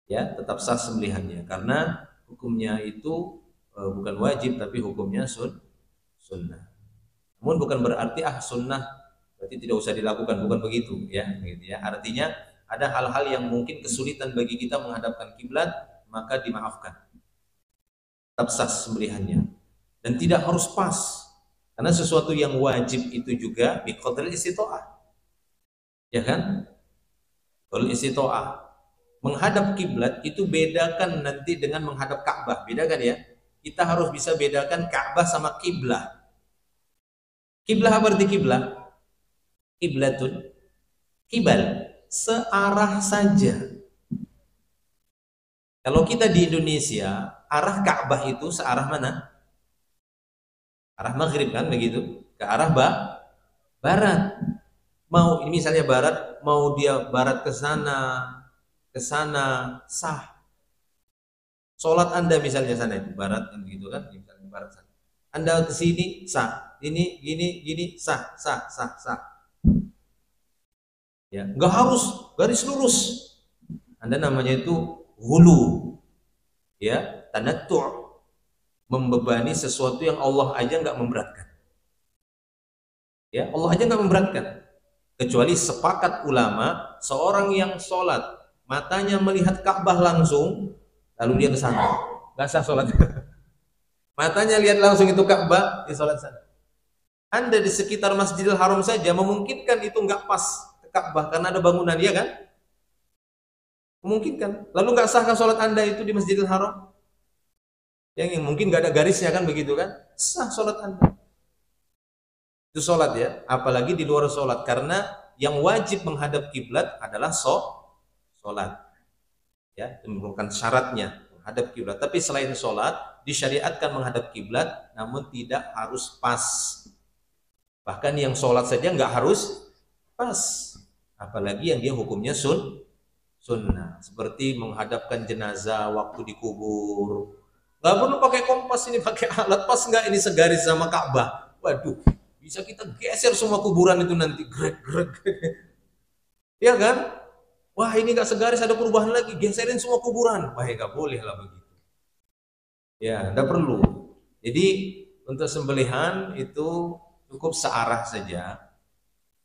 Ya, tetap sah sembelihannya karena hukumnya itu bukan wajib tapi hukumnya sunnah. Namun bukan berarti sunnah berarti tidak usah dilakukan, bukan begitu ya, gitu ya. Artinya ada hal-hal yang mungkin kesulitan bagi kita menghadapkan kiblat, maka dimaafkan. Tetap sah sembelihannya dan tidak harus pas. Karena sesuatu yang wajib itu juga biqadril istita'ah. Ya kan? Qadril istita'ah. Menghadap kiblat itu bedakan nanti dengan menghadap Ka'bah, bedakan ya. Kita harus bisa bedakan Ka'bah sama kiblah. Kiblah apa arti kiblah? Kiblatun, kibal, searah saja. Kalau kita di Indonesia, arah Ka'bah itu searah mana? Arah maghrib kan begitu? Ke arah barat. Mau ini misalnya barat, mau dia barat ke sana sah. Sholat Anda misalnya sana itu barat kan begitu kan? Misalnya barat sana. Anda ke sini sah. Ini gini sah, sah, sah, sah. Ya, nggak harus garis lurus. Anda namanya itu hulu. Ya, tanattu', membebani sesuatu yang Allah aja nggak memberatkan. Ya, Allah aja nggak memberatkan. Kecuali sepakat ulama, seorang yang sholat matanya melihat Ka'bah langsung, lalu dia ke sana, nggak sah sholat. Matanya lihat langsung itu Ka'bah, dia sholat sana. Anda di sekitar Masjidil Haram saja memungkinkan itu nggak pas ke Ka'bah karena ada bangunan, ya kan? Memungkinkan. Lalu nggak sahkah sholat Anda itu di Masjidil Haram? Yang mungkin nggak ada garisnya kan begitu kan? Sah sholat Anda. Itu sholat ya, apalagi di luar sholat, karena yang wajib menghadap kiblat adalah sholat ya, itu merupakan syaratnya menghadap kiblat. Tapi selain sholat disyariatkan menghadap kiblat, namun tidak harus pas. Bahkan yang sholat saja nggak harus pas, apalagi yang dia hukumnya sunnah, seperti menghadapkan jenazah waktu dikubur. Nggak perlu pakai kompas, ini pakai alat pas nggak ini segaris sama Ka'bah. Waduh, bisa kita geser semua kuburan itu nanti, grek. Ya kan? Wah ini nggak segaris, ada perubahan lagi, geserin semua kuburan. Wah nggak boleh lah begitu. Ya, nggak perlu. Jadi untuk sembelihan itu cukup searah saja.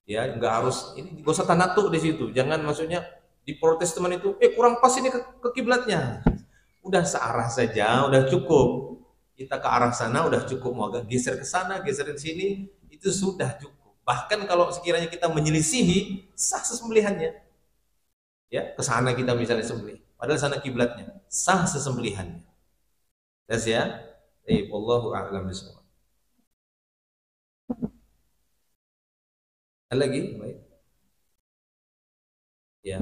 Ya, nggak harus ini, nggak usah tanatu di situ. Jangan maksudnya diprotes teman itu, kurang pas ini ke kiblatnya. Udah searah saja, udah cukup. Kita ke arah sana udah cukup, mau agak geser ke sana, geser ke sini, itu sudah cukup. Bahkan kalau sekiranya kita menyelisihi, sah sesembelihannya. Ya, ke sana kita misalnya sembelih, padahal sana kiblatnya, sah sesembelihannya. Terus ya, wallahu a'lam bishawab. Ada lagi? Baik. Ya,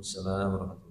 Assalamualaikum.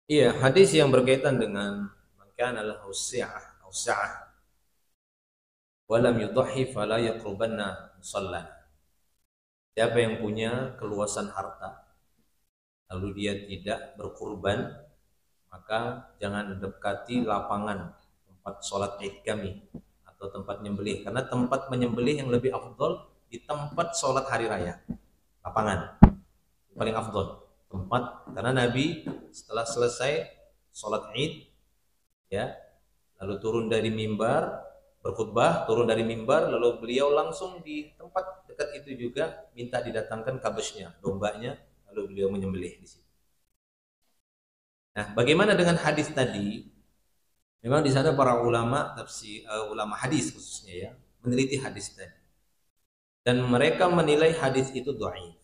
Iya, hadis yang berkaitan dengan man kana lahu si'ah aw sa'ah wa lam yudhi fala yaqrubanna musalla. Siapa yang punya keluasan harta lalu dia tidak berkurban, maka jangan dekati lapangan tempat sholat Id kami atau tempat menyembelih, karena tempat menyembelih yang lebih afdol di tempat sholat hari raya, lapangan paling afdol tempat, karena Nabi setelah selesai sholat Id ya, lalu turun dari mimbar berkhutbah, turun dari mimbar, lalu beliau langsung di tempat dekat itu juga minta didatangkan kabesnya, dombanya, lalu beliau menyembelih di situ. Nah, bagaimana dengan hadis tadi? Memang di sana para ulama tafsir, ulama hadis khususnya ya, meneliti hadis tadi, dan mereka menilai hadis itu dhaif.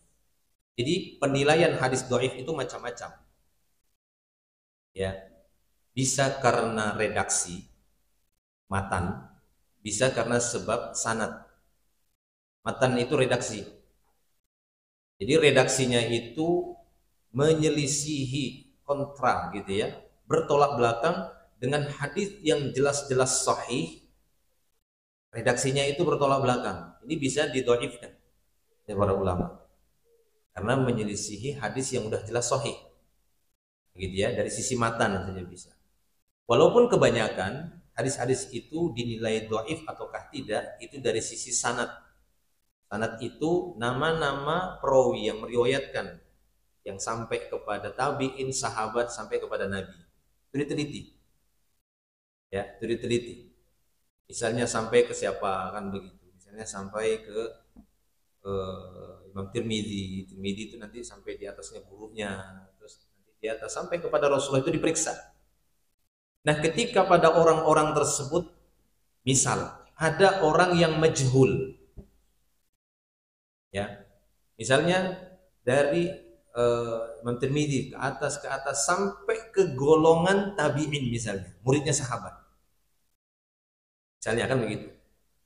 Jadi penilaian hadis dhaif itu macam-macam. Ya, bisa karena redaksi matan, bisa karena sebab sanad. Matan itu redaksi. Jadi redaksinya itu menyelisihi, kontra gitu ya, bertolak belakang dengan hadis yang jelas-jelas sahih. Redaksinya itu bertolak belakang. Ini bisa didhaifkan oleh para ulama karena menyelisihi hadis yang udah jelas sahih. Gitu ya, dari sisi matan saja bisa. Walaupun kebanyakan hadis-hadis itu dinilai dhaif ataukah tidak, itu dari sisi sanad. Sanad itu nama-nama perawi yang meriwayatkan, yang sampai kepada tabi'in, sahabat, sampai kepada Nabi. Itu diteliti. Ya, itu diteliti. Misalnya sampai ke siapa, kan begitu. Misalnya sampai ke Imam Tirmidzi. Tirmidzi itu nanti sampai di atasnya gurunya, terus nanti di atas sampai kepada Rasulullah, itu diperiksa. Nah, ketika pada orang-orang tersebut, misal ada orang yang majhul, ya, misalnya dari Imam Tirmidzi ke atas sampai ke golongan tabi'in, misalnya muridnya sahabat, misalnya kan begitu.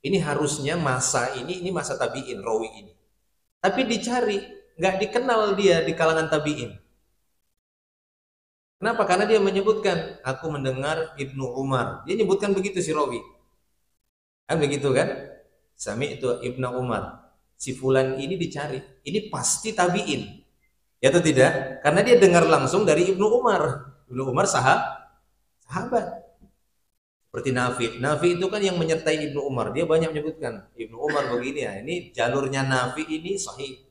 Ini harusnya masa ini masa tabi'in, rawi ini, tapi dicari nggak dikenal dia di kalangan tabi'in. Kenapa? Karena dia menyebutkan aku mendengar Ibnu Umar, dia nyebutkan begitu si rawi, kan begitu kan, sami itu Ibnu Umar. Si fulan ini dicari, ini pasti tabi'in, ya atau tidak? Karena dia dengar langsung dari Ibnu Umar. Ibnu Umar sahabat. Seperti Nafi itu kan yang menyertai Ibnu Umar, dia banyak menyebutkan Ibnu Umar begini ya, ini jalurnya Nafi ini sahih.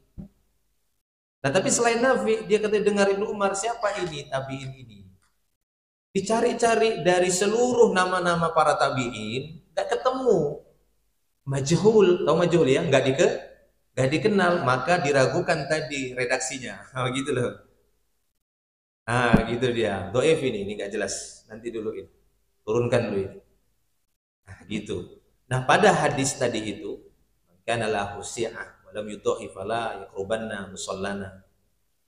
Nah, tapi selain Nafi, dia kata dengar Ibnu Umar, siapa ini tabi'in ini? Dicari-cari dari seluruh nama-nama para tabi'in, nggak ketemu. Majhul, tahu majhul ya? Nggak dikenal, maka diragukan tadi redaksinya. Oh, gitu loh. Nah, gitu dia. Dhaif ini nggak jelas. Nanti dulu ini. Turunkan dulu ini. Nah, gitu. Nah, pada hadis tadi itu, kana lahu si'ah wa lam yudhi fala yaqrubanna musallana.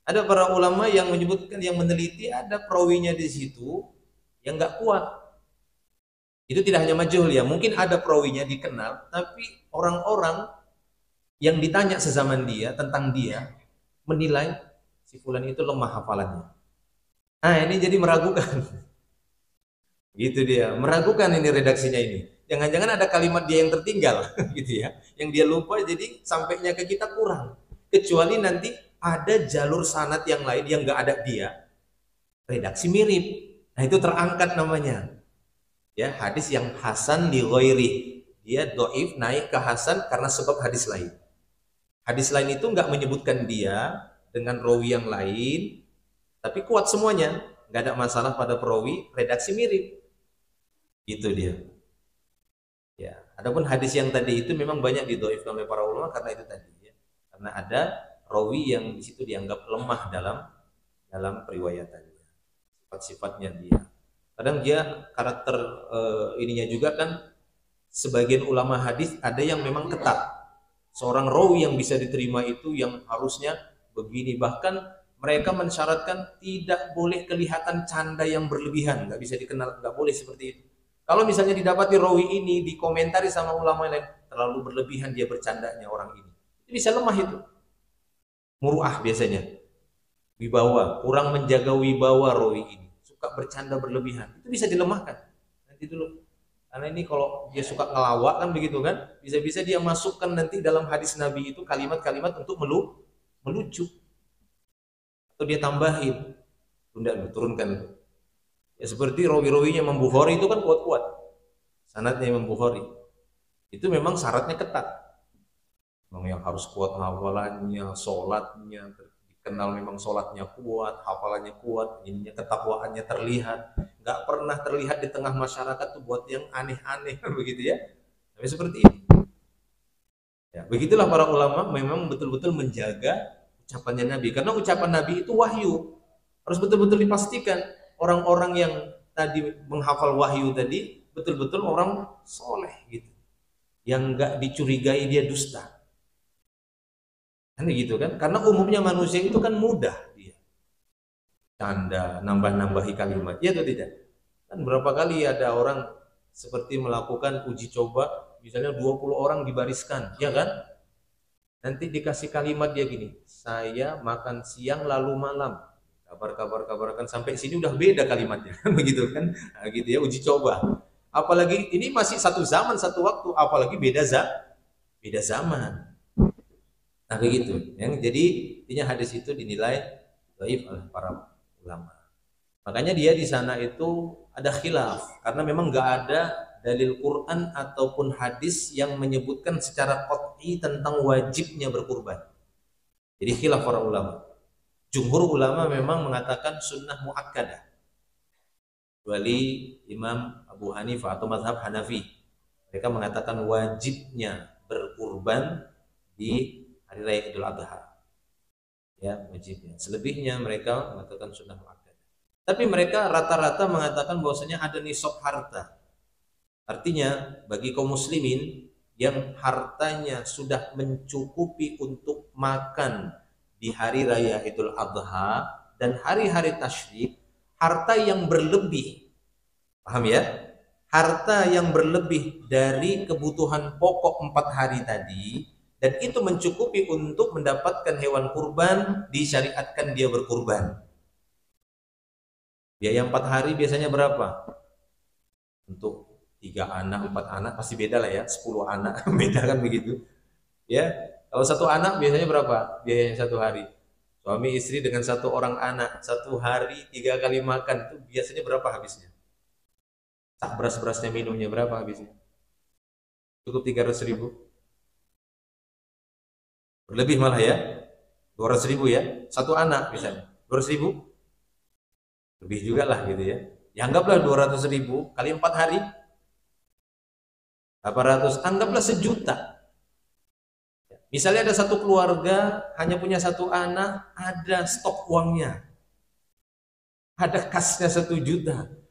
Ada para ulama yang menyebutkan, yang meneliti, ada perawinya di situ yang nggak kuat. Itu tidak hanya majhul ya, mungkin ada perawinya dikenal, tapi orang-orang yang ditanya sezaman dia tentang dia menilai si fulan itu lemah hafalannya. Nah, ini jadi meragukan. Gitu dia, meragukan ini redaksinya ini. Jangan-jangan ada kalimat dia yang tertinggal gitu ya, yang dia lupa, jadi sampainya ke kita kurang. Kecuali nanti ada jalur sanad yang lain yang nggak ada dia, redaksi mirip. Nah, itu terangkat namanya. Ya, hadis yang hasan li ghairi. Dia dhaif naik ke hasan karena sebab hadis lain. Hadis lain itu nggak menyebutkan dia dengan rawi yang lain, tapi kuat semuanya, nggak ada masalah pada perawi, redaksi mirip. Itu dia. Ya, adapun hadis yang tadi itu memang banyak didhaifkan oleh para ulama karena itu tadi ya. Karena ada rawi yang di situ dianggap lemah dalam periwayatannya. Sifat-sifatnya dia. Kadang dia karakter ininya juga kan, sebagian ulama hadis ada yang memang ketat. Seorang rawi yang bisa diterima itu yang harusnya begini, bahkan mereka mensyaratkan tidak boleh kelihatan canda yang berlebihan, nggak bisa dikenal, nggak boleh seperti itu. Kalau misalnya didapati rawi ini dikomentari sama ulama lain, terlalu berlebihan dia bercandanya orang ini, itu bisa lemah itu. Muru'ah biasanya, wibawa, kurang menjaga wibawa rawi ini, suka bercanda berlebihan, itu bisa dilemahkan. Nanti dulu. Karena ini kalau dia suka ngelawak kan begitu kan, bisa-bisa dia masukkan nanti dalam hadis Nabi itu kalimat-kalimat untuk melucu. Atau dia tambahin, tunda turunkan. Ya seperti rawi-rawinya Imam Bukhari itu kan kuat-kuat. Sanadnya Imam Bukhari. Itu memang syaratnya ketat. Memang yang harus kuat hafalannya, sholatnya, dikenal memang sholatnya kuat, hafalannya kuat, ininya ketakwaannya terlihat. Nggak pernah terlihat di tengah masyarakat tuh buat yang aneh-aneh begitu ya. Tapi seperti ini. Ya, begitulah para ulama memang betul-betul menjaga ucapannya Nabi. Karena ucapan Nabi itu wahyu. Harus betul-betul dipastikan orang-orang yang tadi menghafal wahyu tadi betul-betul orang soleh gitu. Yang nggak dicurigai dia dusta. Kan gitu kan? Karena umumnya manusia itu kan mudah dia. Canda, nambah-nambahi kalimat. Ya atau tidak? Kan berapa kali ada orang seperti melakukan uji coba, misalnya 20 orang dibariskan, ya kan? Nanti dikasih kalimat dia gini, saya makan siang lalu malam. Kabar-kabar-kabarkan sampai sini udah beda kalimatnya. Begitu kan? Nah, gitu ya, uji coba. Apalagi ini masih satu zaman, satu waktu, apalagi beda zaman. Nah begitu. Jadi intinya hadis itu dinilai dhaif oleh para ulama. Makanya dia di sana itu ada khilaf karena memang nggak ada dalil Quran ataupun hadis yang menyebutkan secara qat'i tentang wajibnya berkurban. Jadi khilaf para ulama. Jumhur ulama memang mengatakan sunnah muakkadah. Kecuali Imam Abu Hanifah atau mazhab Hanafi. Mereka mengatakan wajibnya berkurban di hari raya Idul Adha. Ya, wajibnya. Selebihnya mereka mengatakan sunnah muakkadah. Tapi mereka rata-rata mengatakan bahwasanya ada nisab harta. Artinya bagi kaum muslimin yang hartanya sudah mencukupi untuk makan di hari raya Idul Adha dan hari-hari tasyrik, harta yang berlebih, paham ya? Harta yang berlebih dari kebutuhan pokok 4 hari tadi dan itu mencukupi untuk mendapatkan hewan kurban, disyariatkan dia berkurban. Biaya 4 hari biasanya berapa? Untuk 3 anak, 4 anak pasti beda lah ya, 10 anak beda kan begitu. Ya, kalau 1 anak biasanya berapa biayanya 1 hari? Suami istri dengan 1 orang anak 1 hari 3 kali makan itu biasanya berapa habisnya? Tak beras-berasnya minumnya berapa habisnya? Cukup 300.000? Berlebih malah ya, 200.000 ya, 1 anak misalnya, 200.000? Lebih juga lah gitu ya. Ya anggaplah 200.000 kali 4 hari, 800, anggaplah 1.000.000. Misalnya ada 1 keluarga hanya punya 1 anak, ada stok uangnya, ada kasnya 1.000.000.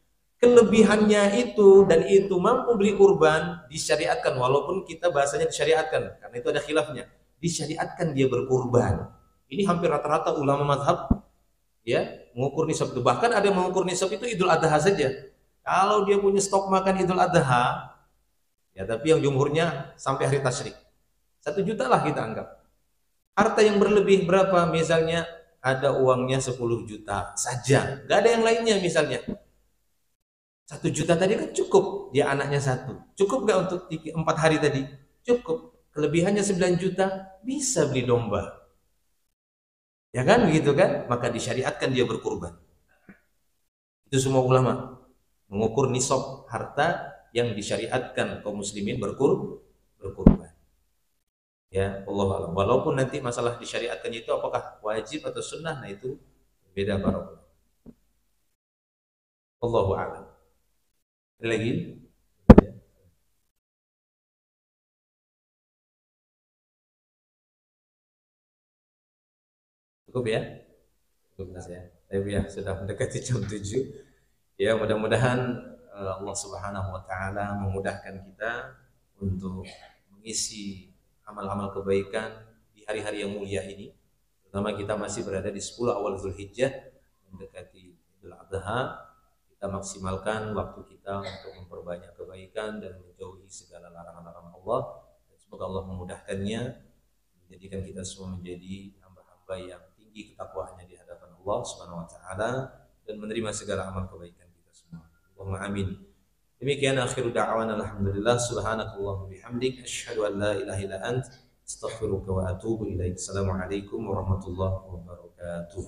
Kelebihannya itu dan itu mampu beli kurban, disyariatkan, walaupun kita bahasanya disyariatkan karena itu ada khilafnya, disyariatkan dia berkurban. Ini hampir rata-rata ulama mazhab ya mengukur nisab itu. Bahkan ada yang mengukur nisab itu Idul Adha saja. Kalau dia punya stok makan Idul Adha ya, tapi yang jumhurnya sampai hari tasyrik, 1.000.000 lah kita anggap. Harta yang berlebih berapa? Misalnya ada uangnya 10 juta saja, nggak ada yang lainnya misalnya. 1.000.000 tadi kan cukup, dia anaknya 1. Cukup nggak untuk 4 hari tadi? Cukup. Kelebihannya 9 juta, bisa beli domba. Ya kan begitu kan? Maka disyariatkan dia berkurban. Itu semua ulama mengukur nisab harta yang disyariatkan kaum muslimin berkurban. Ya, Allah alam. Walaupun nanti masalah disyariatkan itu apakah wajib atau sunnah, nah itu beda para ulama. Allahu a'lam. Ada lagi? Cukup ya? Cukup mas ya. Tapi ya sudah mendekati jam 7. Ya mudah-mudahan Allah Subhanahu wa taala memudahkan kita untuk mengisi amal-amal kebaikan di hari-hari yang mulia ini. Terutama kita masih berada di 10 awal Zulhijjah mendekati Idul Adha. Kita maksimalkan waktu kita untuk memperbanyak kebaikan dan menjauhi segala larangan-larangan Allah. Dan semoga Allah memudahkannya, menjadikan kita semua menjadi hamba-hamba yang tinggi ketakwaannya di hadapan Allah Subhanahu wa taala dan menerima segala amal kebaikan kita semua. Allahumma amin. Demikian akhiru da'wana alhamdulillah subhanakallahumma bihamdik asyhadu an la ilaha illa ant astaghfiruka wa atubu ilaik. Assalamualaikum warahmatullahi wabarakatuh.